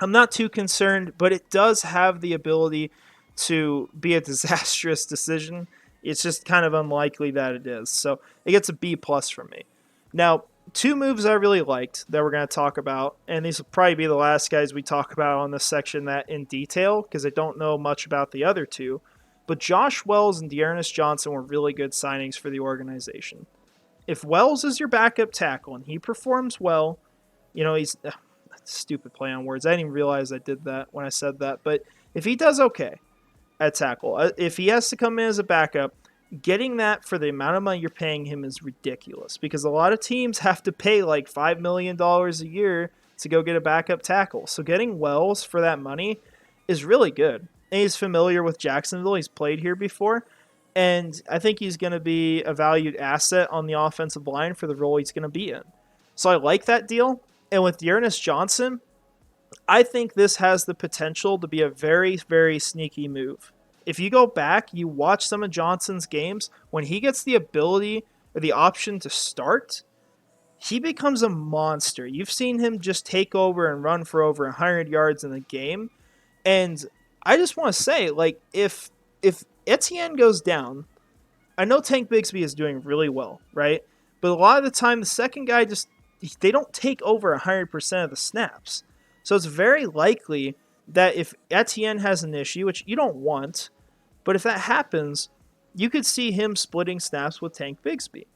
I'm not too concerned, but it does have the ability to be a disastrous decision. It's just kind of unlikely that it is. So it gets a B plus from me. Now, two moves I really liked that we're going to talk about, and these will probably be the last guys we talk about on this section that in detail, because I don't know much about the other two. But Josh Wells and Dearness Johnson were really good signings for the organization. If Wells is your backup tackle and he performs well, he's stupid play on words. I didn't even realize I did that when I said that. But if he does okay at tackle, if he has to come in as a backup, getting that for the amount of money you're paying him is ridiculous because a lot of teams have to pay like $5 million a year to go get a backup tackle. So getting Wells for that money is really good. And he's familiar with Jacksonville. He's played here before. And I think he's going to be a valued asset on the offensive line for the role he's going to be in. So I like that deal. And with Dearness Johnson, I think this has the potential to be a very, very sneaky move. If you go back, you watch some of Johnson's games, when he gets the ability or the option to start, he becomes a monster. You've seen him just take over and run for over 100 yards in a game. And I just want to say, like, if Etienne goes down, I know Tank Bigsby is doing really well, right? But a lot of the time, the second guy they don't take over 100% of the snaps. So it's very likely that if Etienne has an issue, which you don't want, but if that happens, you could see him splitting snaps with Tank Bigsby.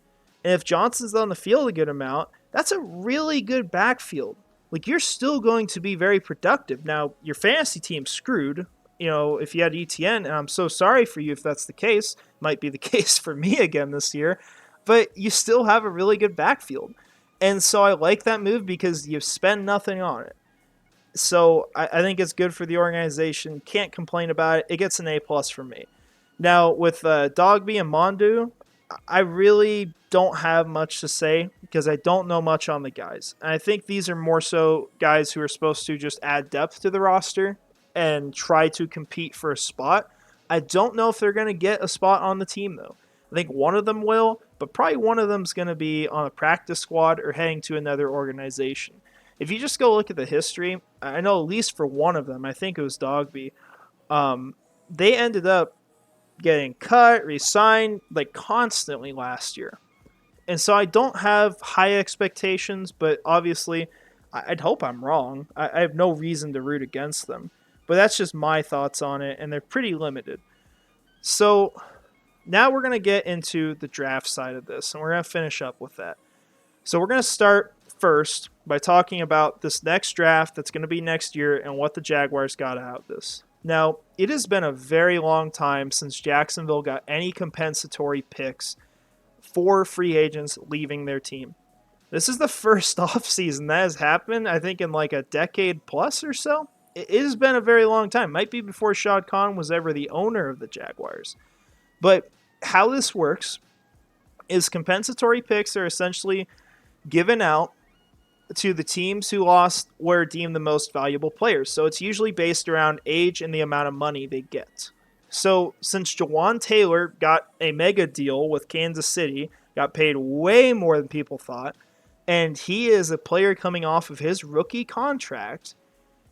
And if Johnson's on the field a good amount, that's a really good backfield. Like, you're still going to be very productive. Now, your fantasy team's screwed, if you had Etienne, and I'm so sorry for you if that's the case. Might be the case for me again this year. But you still have a really good backfield. And so I like that move because you spend nothing on it. So I think it's good for the organization. Can't complain about it. It gets an A+ from me. Now, with Dogby and Mondu, I really don't have much to say because I don't know much on the guys. And I think these are more so guys who are supposed to just add depth to the roster and try to compete for a spot. I don't know if they're going to get a spot on the team, though. I think one of them will, but probably one of them is going to be on a practice squad or heading to another organization. If you just go look at the history, I know at least for one of them, I think it was Dogby, they ended up getting cut, re-signed, like constantly last year. And so I don't have high expectations, but obviously I'd hope I'm wrong. I have no reason to root against them. But that's just my thoughts on it, and they're pretty limited. So now we're going to get into the draft side of this, and we're going to finish up with that. So we're going to start first by talking about this next draft that's going to be next year and what the Jaguars got out of this. Now, it has been a very long time since Jacksonville got any compensatory picks for free agents leaving their team. This is the first offseason that has happened, I think, in like a decade plus or so. It has been a very long time. Might be before Shad Khan was ever the owner of the Jaguars. But how this works is compensatory picks are essentially given out to the teams who lost were deemed the most valuable players. So it's usually based around age and the amount of money they get. So since Jawan Taylor got a mega deal with Kansas City, got paid way more than people thought, and he is a player coming off of his rookie contract,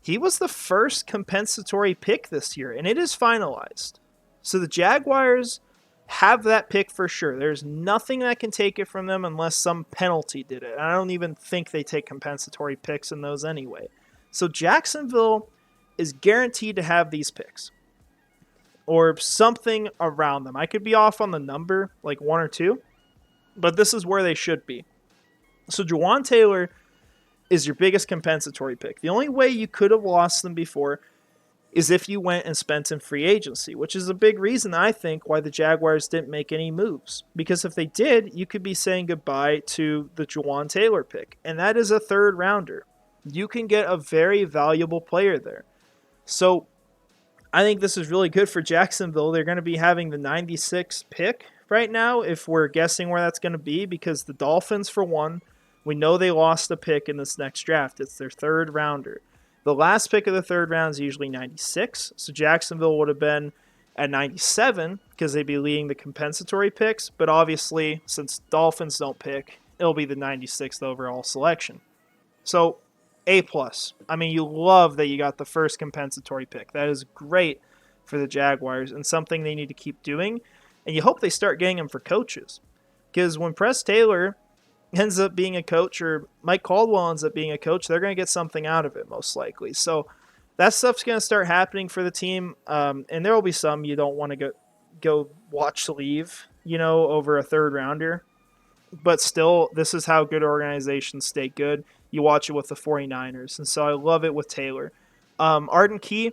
he was the first compensatory pick this year, and it is finalized. So the Jaguars have that pick for sure. There's nothing that can take it from them unless some penalty did it. I don't even think they take compensatory picks in those anyway. So Jacksonville is guaranteed to have these picks or something around them. I could be off on the number, like 1 or 2, but this is where they should be. So Jawan Taylor is your biggest compensatory pick. The only way you could have lost them before is if you went and spent in free agency, which is a big reason, I think, why the Jaguars didn't make any moves. Because if they did, you could be saying goodbye to the Jawan Taylor pick, and that is a third rounder. You can get a very valuable player there. So I think this is really good for Jacksonville. They're going to be having the 96th pick right now, if we're guessing where that's going to be, because the Dolphins, for one, we know they lost a pick in this next draft. It's their third rounder. The last pick of the third round is usually 96, so Jacksonville would have been at 97 because they'd be leading the compensatory picks. But obviously, since Dolphins don't pick, it'll be the 96th overall selection. So A+. I mean, you love that you got the first compensatory pick. That is great for the Jaguars and something they need to keep doing. And you hope they start getting them for coaches. Because when Press Taylor ends up being a coach or Mike Caldwell ends up being a coach, they're going to get something out of it most likely. So that stuff's going to start happening for the team. And there will be some you don't want to go watch leave, over a third rounder. But still, this is how good organizations stay good. You watch it with the 49ers. And so I love it with Taylor. Arden Key,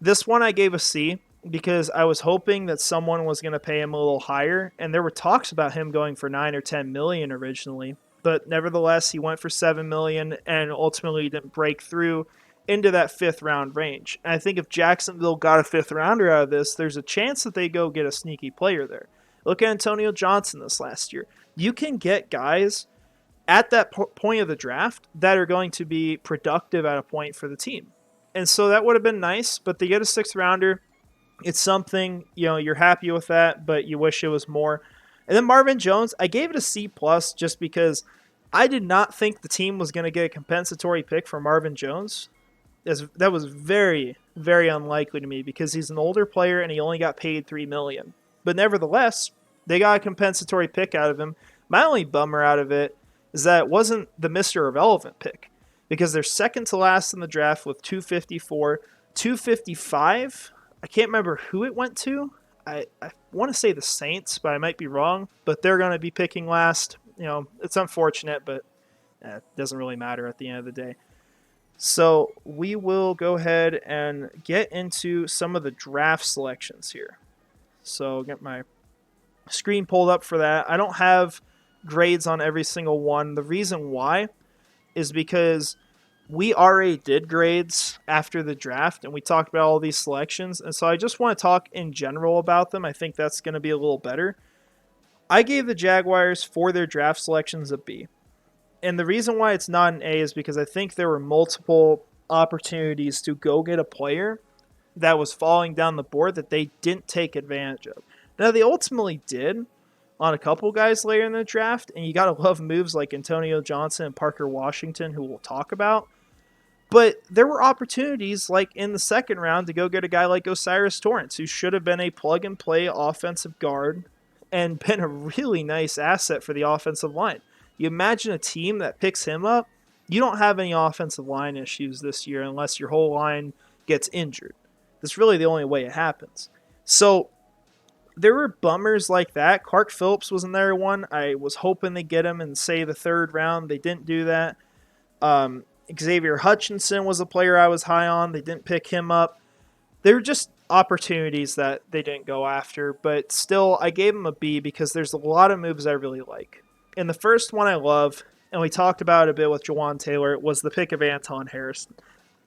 this one I gave a C because I was hoping that someone was going to pay him a little higher. And there were talks about him going for $9 or $10 million originally. But nevertheless, he went for $7 million and ultimately didn't break through into that 5th round range. And I think if Jacksonville got a 5th rounder out of this, there's a chance that they go get a sneaky player there. Look at Antonio Johnson this last year. You can get guys at that point of the draft that are going to be productive at a point for the team. And so that would have been nice, but they get a 6th rounder. It's something, you're happy with that, but you wish it was more. And then Marvin Jones, I gave it a C+ just because I did not think the team was going to get a compensatory pick for Marvin Jones. That was very, very unlikely to me because he's an older player and he only got paid $3 million. But nevertheless, they got a compensatory pick out of him. My only bummer out of it is that it wasn't the Mr. Irrelevant pick because they're second to last in the draft with 254. 255, I can't remember who it went to. I want to say the Saints, but I might be wrong. But they're going to be picking last. It's unfortunate, but it doesn't really matter at the end of the day. So we will go ahead and get into some of the draft selections here. So get my screen pulled up for that. I don't have grades on every single one. The reason why is because we already did grades after the draft and we talked about all these selections. And so I just want to talk in general about them. I think that's going to be a little better. I gave the Jaguars for their draft selections a B. And the reason why it's not an A is because I think there were multiple opportunities to go get a player that was falling down the board that they didn't take advantage of. Now, they ultimately did on a couple guys later in the draft, and you got to love moves like Antonio Johnson and Parker Washington, who we'll talk about. But there were opportunities like in the 2nd round to go get a guy like Osiris Torrance, who should have been a plug-and-play offensive guard and been a really nice asset for the offensive line. You imagine a team that picks him up, you don't have any offensive line issues this year unless your whole line gets injured. That's really the only way it happens. So there were bummers like that. Clark Phillips was in there one. I was hoping they'd get him in, say, the 3rd round. They didn't do that. Xavier Hutchinson was a player I was high on. They didn't pick him up. There were just opportunities that they didn't go after. But still, I gave him a B because there's a lot of moves I really like. And the first one I love, and we talked about it a bit with Jawan Taylor, was the pick of Anton Harrison.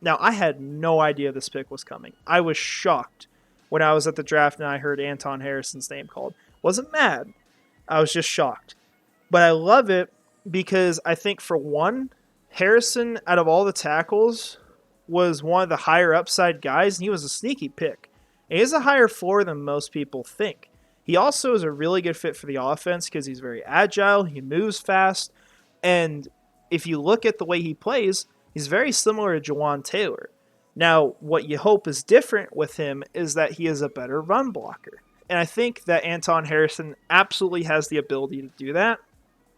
Now, I had no idea this pick was coming. I was shocked when I was at the draft and I heard Anton Harrison's name called. Wasn't mad. I was just shocked. But I love it because I think, for one, Harrison, out of all the tackles, was one of the higher upside guys, and he was a sneaky pick. And he has a higher floor than most people think. He also is a really good fit for the offense because he's very agile, he moves fast, and if you look at the way he plays, he's very similar to Jawan Taylor. Now, what you hope is different with him is that he is a better run blocker. And I think that Anton Harrison absolutely has the ability to do that.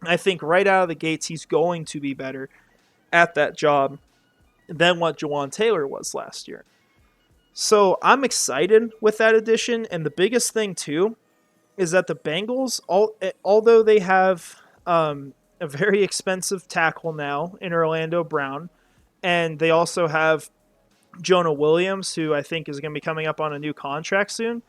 I think right out of the gates, he's going to be better at that job than what Jawan Taylor was last year. So I'm excited with that addition, and the biggest thing, too, is that the Bengals, although they have a very expensive tackle now in Orlando Brown, and they also have Jonah Williams, who I think is going to be coming up on a new contract soon,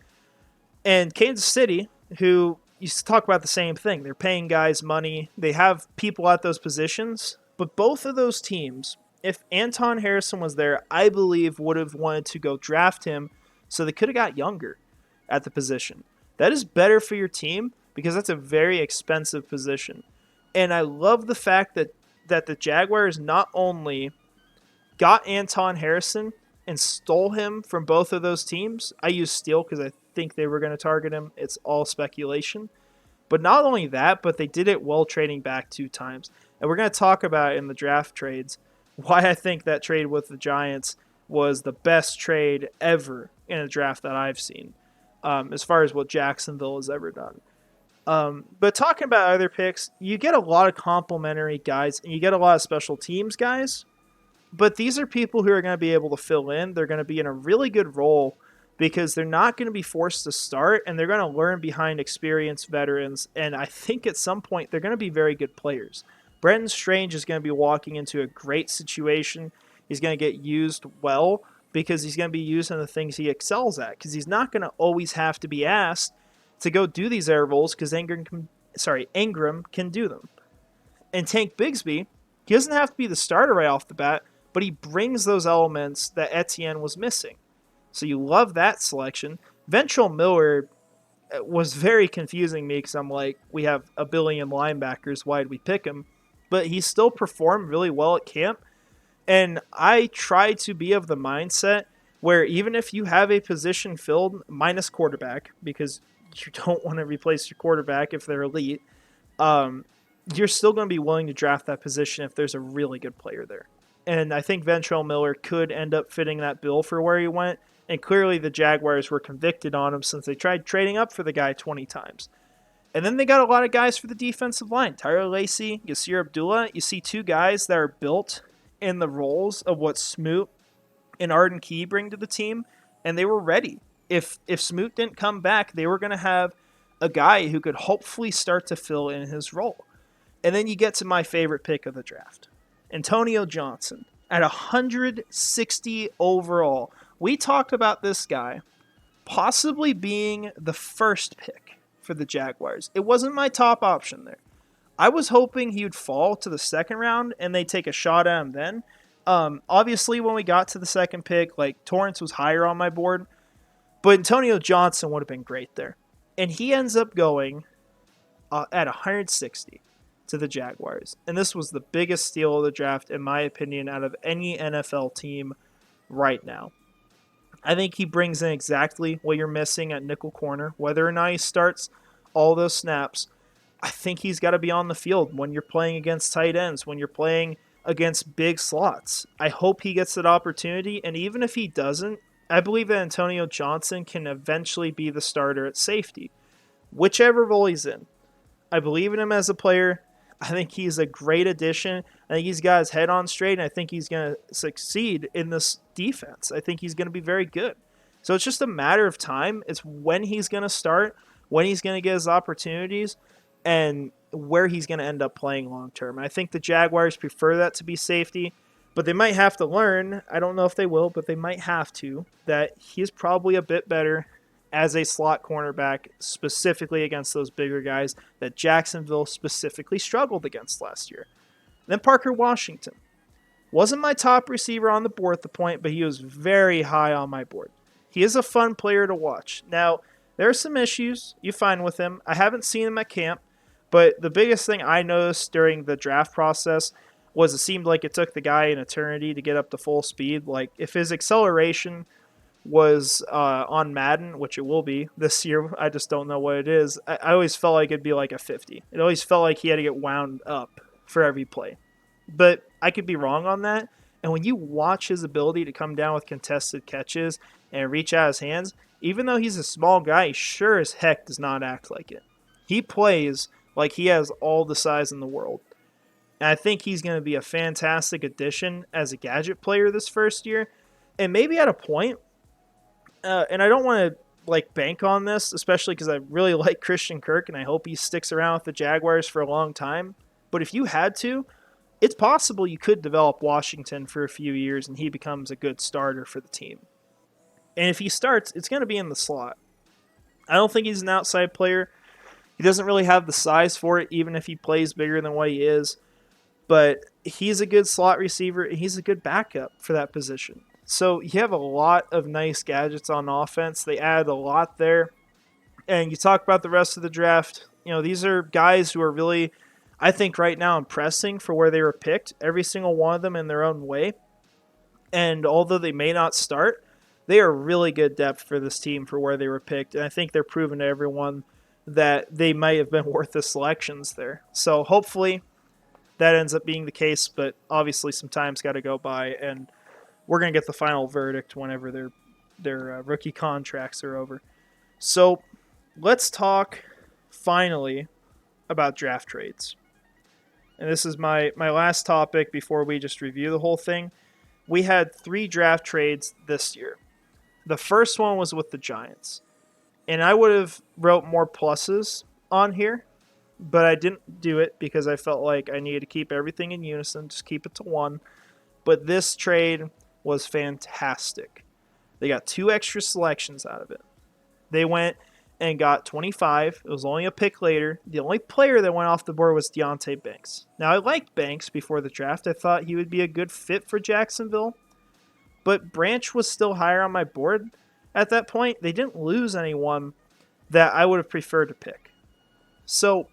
and Kansas City, who used to talk about the same thing. They're paying guys money. They have people at those positions, but both of those teams, if Anton Harrison was there, I believe would have wanted to go draft him so they could have got younger at the position. That is better for your team because that's a very expensive position. And I love the fact that the Jaguars not only got Anton Harrison, and stole him from both of those teams. I use steal because I think they were going to target him. It's all speculation. But not only that, but they did it while trading back 2 times. And we're going to talk about in the draft trades why I think that trade with the Giants was the best trade ever in a draft that I've seen, as far as what Jacksonville has ever done. But talking about other picks, you get a lot of complimentary guys, and you get a lot of special teams guys. But these are people who are going to be able to fill in. They're going to be in a really good role because they're not going to be forced to start, and they're going to learn behind experienced veterans. And I think at some point they're going to be very good players. Brenton Strange is going to be walking into a great situation. He's going to get used well because he's going to be used in the things he excels at, because he's not going to always have to be asked to go do these air rolls because Ingram can do them. And Tank Bigsby, he doesn't have to be the starter right off the bat, but he brings those elements that Etienne was missing. So you love that selection. Ventrell Miller was very confusing me because I'm like, we have a billion linebackers. Why did we pick him? But he still performed really well at camp. And I try to be of the mindset where even if you have a position filled, minus quarterback, because you don't want to replace your quarterback if they're elite, you're still going to be willing to draft that position if there's a really good player there. And I think Ventrell Miller could end up fitting that bill for where he went. And clearly the Jaguars were convicted on him since they tried trading up for the guy 20 times. And then they got a lot of guys for the defensive line. Tyler Lacey, Yasir Abdullah. You see 2 guys that are built in the roles of what Smoot and Arden Key bring to the team. And they were ready. If Smoot didn't come back, they were going to have a guy who could hopefully start to fill in his role. And then you get to my favorite pick of the draft. Antonio Johnson at 160 overall. We talked about this guy possibly being the first pick for the Jaguars. It wasn't my top option there. I was hoping he would fall to the second round and they take a shot at him then. Obviously, when we got to the second pick, like Torrance was higher on my board, but Antonio Johnson would have been great there. And he ends up going at 160 to the Jaguars. And this was the biggest steal of the draft, in my opinion, out of any NFL team right now. I think he brings in exactly what you're missing at nickel corner. Whether or not he starts all those snaps, I think he's got to be on the field when you're playing against tight ends, when you're playing against big slots. I hope he gets that opportunity, and even if he doesn't, I believe that Antonio Johnson can eventually be the starter at safety, whichever role he's in. I believe in him as a player. I think he's a great addition. I think he's got his head on straight, and I think he's going to succeed in this defense. I think he's going to be very good. So it's just a matter of time. It's when he's going to start, when he's going to get his opportunities, and where he's going to end up playing long term. I think the Jaguars prefer that to be safety, but they might have to learn, I don't know if they will, but they might have to, that he's probably a bit better as a slot cornerback, specifically against those bigger guys that Jacksonville specifically struggled against last year. Then Parker Washington. Wasn't my top receiver on the board at the point, but he was very high on my board. He is a fun player to watch. Now, there are some issues you find with him. I haven't seen him at camp, but the biggest thing I noticed during the draft process was it seemed like it took the guy an eternity to get up to full speed. Like, if his acceleration was on Madden, which it will be this year, I just don't know what it is. I always felt like it'd be like a 50. It always felt like he had to get wound up for every play. But I could be wrong on that. And when you watch his ability to come down with contested catches and reach out his hands, even though he's a small guy, he sure as heck does not act like it. He plays like he has all the size in the world. And I think he's going to be a fantastic addition as a gadget player this first year. And maybe at a point, and I don't want to bank on this, especially because I really like Christian Kirk and I hope he sticks around with the Jaguars for a long time. But if you had to, it's possible you could develop Washington for a few years and he becomes a good starter for the team. And if he starts, it's going to be in the slot. I don't think he's an outside player. He doesn't really have the size for it, even if he plays bigger than what he is. But he's a good slot receiver, and he's a good backup for that position. So you have a lot of nice gadgets on offense. They add a lot there. And you talk about the rest of the draft. You know, these are guys who are really, I think right now, impressing for where they were picked. Every single one of them in their own way. And although they may not start, they are really good depth for this team for where they were picked. And I think they're proving to everyone that they might have been worth the selections there. So hopefully that ends up being the case, but obviously some time's got to go by, and we're going to get the final verdict whenever their rookie contracts are over. So let's talk finally about draft trades. And this is my last topic before we just review the whole thing. We had 3 draft trades this year. The first one was with the Giants. And I would have wrote more pluses on here, but I didn't do it because I felt like I needed to keep everything in unison, just keep it to one. But this trade was fantastic. They got 2 extra selections out of it. They went and got 25. It was only a pick later. The only player that went off the board was Deonte Banks. Now, I liked Banks before the draft. I thought he would be a good fit for Jacksonville. But Branch was still higher on my board at that point. They didn't lose anyone that I would have preferred to pick. So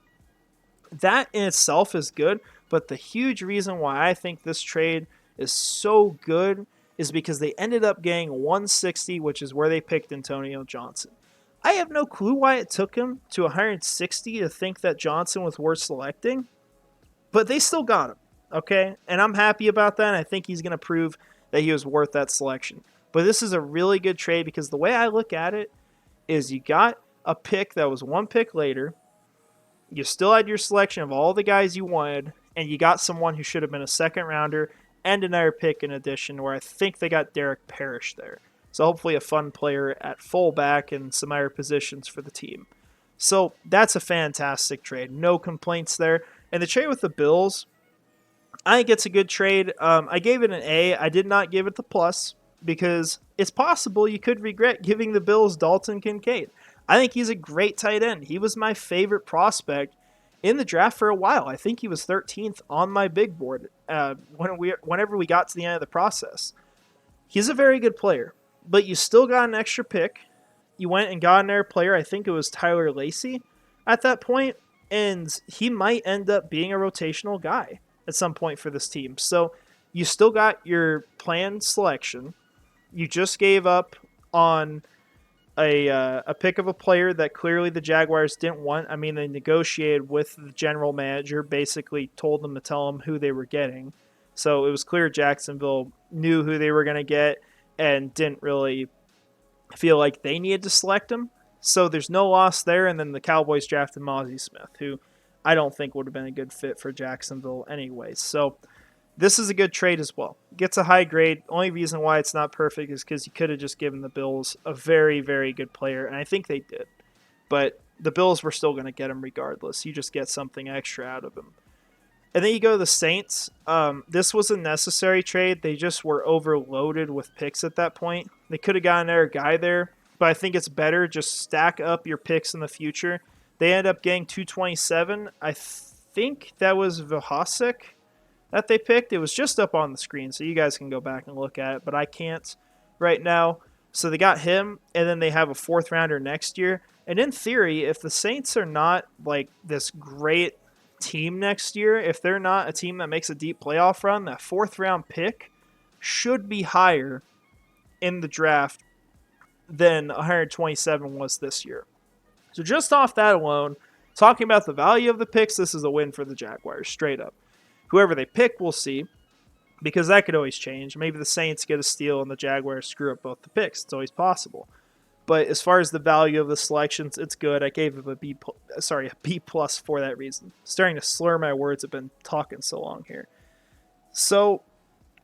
that in itself is good. But the huge reason why I think this trade is so good is because they ended up getting 160, which is where they picked Antonio Johnson. I have no clue why it took him to 160 to think that Johnson was worth selecting, but they still got him, okay? And I'm happy about that, and I think he's going to prove that he was worth that selection. But this is a really good trade because the way I look at it is you got a pick that was 1 pick later, you still had your selection of all the guys you wanted, and you got someone who should have been a second rounder and another pick in addition, where I think they got Derek Parrish there. So hopefully a fun player at fullback and some other positions for the team. So that's a fantastic trade. No complaints there. And the trade with the Bills, I think it's a good trade. I gave it an A. I did not give it the plus because it's possible you could regret giving the Bills Dalton Kincaid. I think he's a great tight end. He was my favorite prospect in the draft for a while. I think he was 13th on my big board whenever we got to the end of the process. He's a very good player. But you still got an extra pick. You went and got another player. I think it was Tyler Lacey at that point. And he might end up being a rotational guy at some point for this team. So you still got your planned selection. You just gave up on a pick of a player that clearly the Jaguars didn't want. I mean, they negotiated with the general manager, basically told them to tell them who they were getting. So it was clear Jacksonville knew who they were going to get and didn't really feel like they needed to select him. So there's no loss there. And then the Cowboys drafted Mozzie Smith, who I don't think would have been a good fit for Jacksonville anyways. So this is a good trade as well. Gets a high grade. Only reason why it's not perfect is because you could have just given the Bills a very, very good player. And I think they did. But the Bills were still going to get him regardless. You just get something extra out of him. And then you go to the Saints. This was a necessary trade. They just were overloaded with picks at that point. They could have gotten another guy there, but I think it's better just stack up your picks in the future. They ended up getting 227. I think that was Vahasek that they picked. It was just up on the screen, so you guys can go back and look at it, but I can't right now. So they got him, and then they have a 4th rounder next year. And in theory, if the Saints are not like this great team next year, if they're not a team that makes a deep playoff run, that 4th round pick should be higher in the draft than 127 was this year. So just off that alone, talking about the value of the picks, this is a win for the Jaguars, straight up. Whoever they pick, we'll see, because that could always change. Maybe the Saints get a steal and the Jaguars screw up both the picks. It's always possible. But as far as the value of the selections, it's good. I gave it a B plus for that reason. Starting to slur my words. I've been talking so long here. So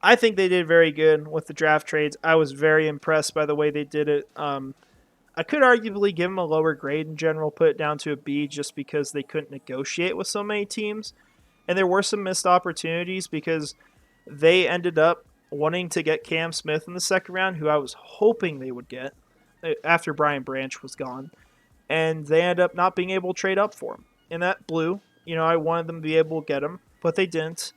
I think they did very good with the draft trades. I was very impressed by the way they did it. I could arguably give them a lower grade in general, put it down to a B just because they couldn't negotiate with so many teams. And there were some missed opportunities because they ended up wanting to get Cam Smith in the second round, who I was hoping they would get after Brian Branch was gone, and they ended up not being able to trade up for him. And that blew. I wanted them to be able to get him, but they didn't.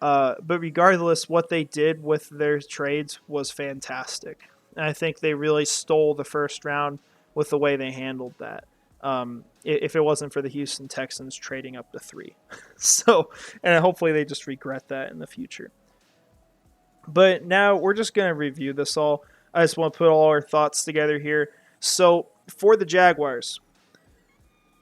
But regardless, what they did with their trades was fantastic. And I think they really stole the first round with the way they handled that. If it wasn't for the Houston Texans trading up to 3. And hopefully they just regret that in the future. But now we're just going to review this all. I just want to put all our thoughts together here. So for the Jaguars,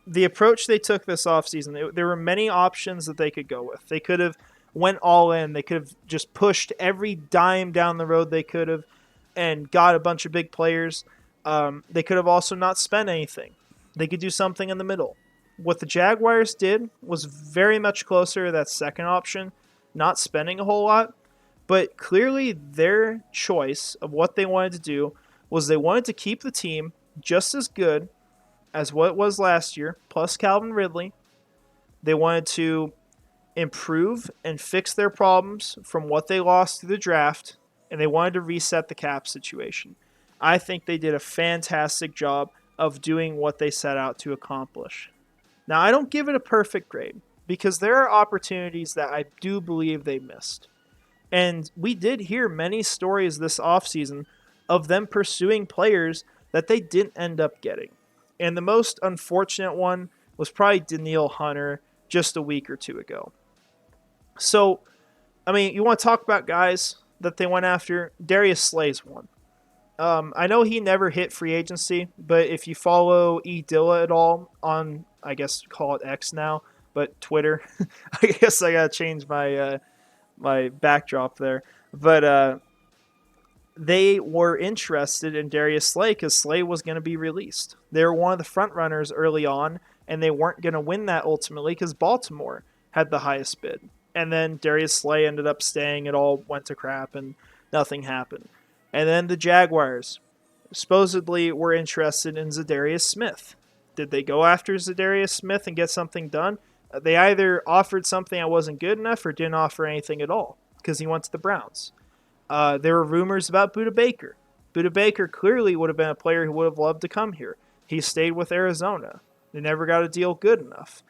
the approach they took this offseason, there were many options that they could go with. They could have went all in. They could have just pushed every dime down the road they could have and got a bunch of big players. They could have also not spent anything. They could do something in the middle. What the Jaguars did was very much closer to that second option, not spending a whole lot. But clearly their choice of what they wanted to do was they wanted to keep the team just as good as what it was last year, plus Calvin Ridley. They wanted to improve and fix their problems from what they lost through the draft, and they wanted to reset the cap situation. I think they did a fantastic job of doing what they set out to accomplish. Now, I don't give it a perfect grade because there are opportunities that I do believe they missed. And we did hear many stories this offseason of them pursuing players that they didn't end up getting. And the most unfortunate one was probably Danielle Hunter just a week or two ago. So, I mean, you want to talk about guys that they went after? Darius Slay's one. I know he never hit free agency, but if you follow E. Dilla at all on, I guess, call it X now, but Twitter, I guess I got to change my backdrop there. But they were interested in Darius Slay because Slay was going to be released. They were one of the front runners early on, and they weren't going to win that ultimately because Baltimore had the highest bid. And then Darius Slay ended up staying. It all went to crap, and nothing happened. And then the Jaguars supposedly were interested in Zadarius Smith. Did they go after Zadarius Smith and get something done? They either offered something that wasn't good enough or didn't offer anything at all because he went to the Browns. There were rumors about Budda Baker. Budda Baker clearly would have been a player who would have loved to come here. He stayed with Arizona. They never got a deal good enough.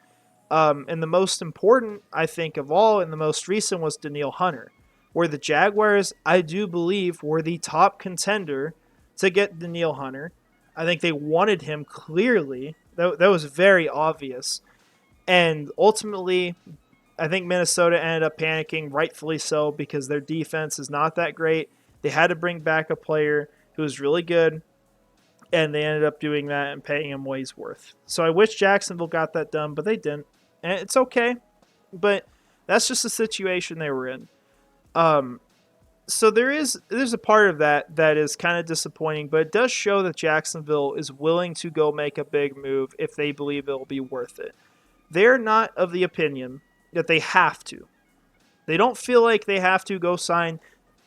And the most important, I think, of all, and the most recent was Danielle Hunter, where the Jaguars, I do believe, were the top contender to get Danielle Hunter. I think they wanted him clearly. That was very obvious. And ultimately, I think Minnesota ended up panicking, rightfully so, because their defense is not that great. They had to bring back a player who was really good, and they ended up doing that and paying him what he's worth. So I wish Jacksonville got that done, but they didn't. And it's okay, but that's just the situation they were in. So there's a part of that is kind of disappointing, but it does show that Jacksonville is willing to go make a big move if they believe it will be worth it. They're not of the opinion that they have to. They don't feel like they have to go sign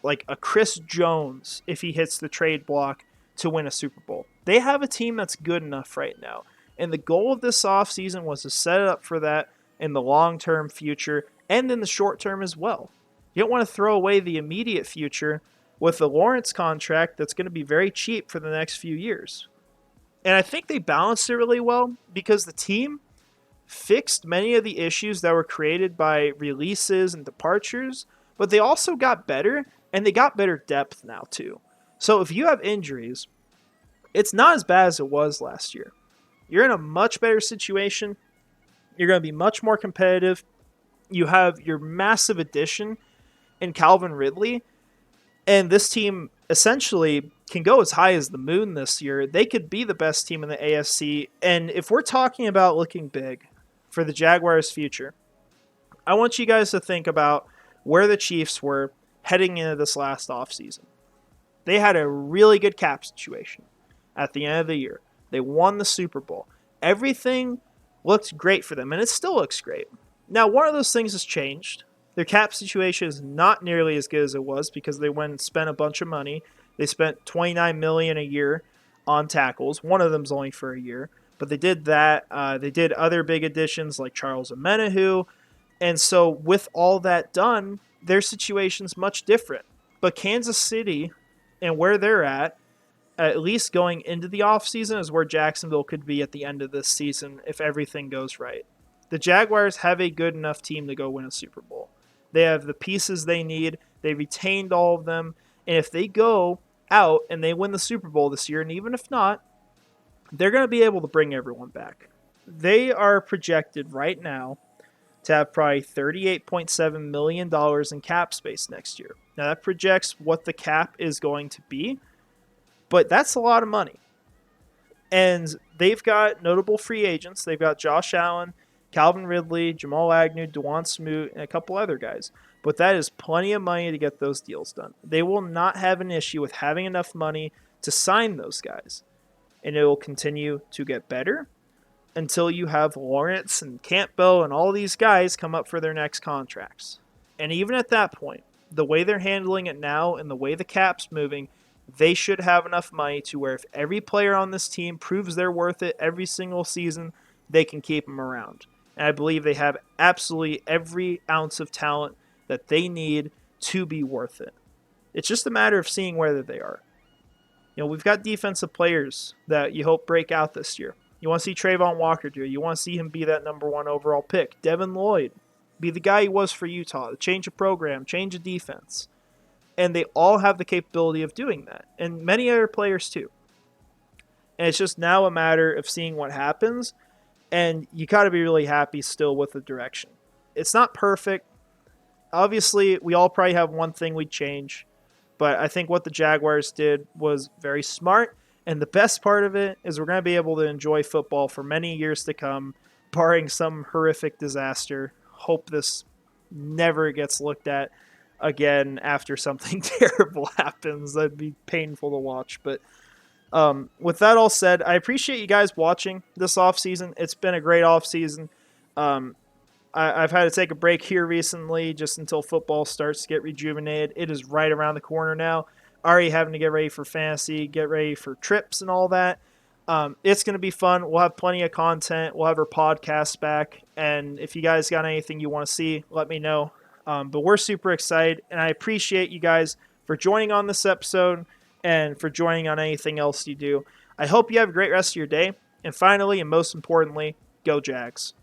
like a Chris Jones if he hits the trade block to win a Super Bowl. They have a team that's good enough right now. And the goal of this offseason was to set it up for that in the long-term future and in the short term as well. You don't want to throw away the immediate future with the Lawrence contract that's going to be very cheap for the next few years. And I think they balanced it really well because the team fixed many of the issues that were created by releases and departures, but they also got better, and they got better depth now too. So if you have injuries, it's not as bad as it was last year. You're in a much better situation. You're going to be much more competitive. You have your massive addition in Calvin Ridley, and this team essentially can go as high as the moon this year. They could be the best team in the AFC, and if we're talking about looking big for the Jaguars' future, I want you guys to think about where the Chiefs were heading into this last offseason. They had a really good cap situation at the end of the year. They won the Super Bowl. Everything looked great for them, and it still looks great. Now, one of those things has changed. Their cap situation is not nearly as good as it was because they went and spent a bunch of money. They spent $29 million a year on tackles. One of them's only for a year, but they did that. They did other big additions like Charles Omenihu, and so with all that done, their situation's much different. But Kansas City and where they're at least going into the offseason, is where Jacksonville could be at the end of this season if everything goes right. The Jaguars have a good enough team to go win a Super Bowl. They have the pieces they need. They retained all of them. And if they go out and they win the Super Bowl this year, and even if not, they're going to be able to bring everyone back. They are projected right now to have probably $38.7 million in cap space next year. Now, that projects what the cap is going to be, but that's a lot of money. And they've got notable free agents. They've got Josh Allen, Calvin Ridley, Jamal Agnew, Dewan Smoot, and a couple other guys. But that is plenty of money to get those deals done. They will not have an issue with having enough money to sign those guys. And it will continue to get better until you have Lawrence and Campbell and all these guys come up for their next contracts. And even at that point, the way they're handling it now and the way the cap's moving, they should have enough money to where if every player on this team proves they're worth it every single season, they can keep them around. And I believe they have absolutely every ounce of talent that they need to be worth it. It's just a matter of seeing whether they are. We've got defensive players that you hope break out this year. You want to see Trayvon Walker do it. You want to see him be that number 1 overall pick. Devin Lloyd, be the guy he was for Utah. Change of program, change of defense. And they all have the capability of doing that. And many other players too. And it's just now a matter of seeing what happens. And you got to be really happy still with the direction. It's not perfect. Obviously, we all probably have one thing we'd change. But I think what the Jaguars did was very smart. And the best part of it is we're going to be able to enjoy football for many years to come, barring some horrific disaster. Hope this never gets looked at again after something terrible happens. That'd be painful to watch. But with that all said, I appreciate you guys watching this offseason. It's been a great offseason. I've had to take a break here recently just until football starts to get rejuvenated. It is right around the corner now. Already having to get ready for fantasy, get ready for trips and all that. It's going to be fun. We'll have plenty of content. We'll have our podcast back. And if you guys got anything you want to see, let me know. But we're super excited. And I appreciate you guys for joining on this episode and for joining on anything else you do. I hope you have a great rest of your day. And finally, and most importantly, go Jags.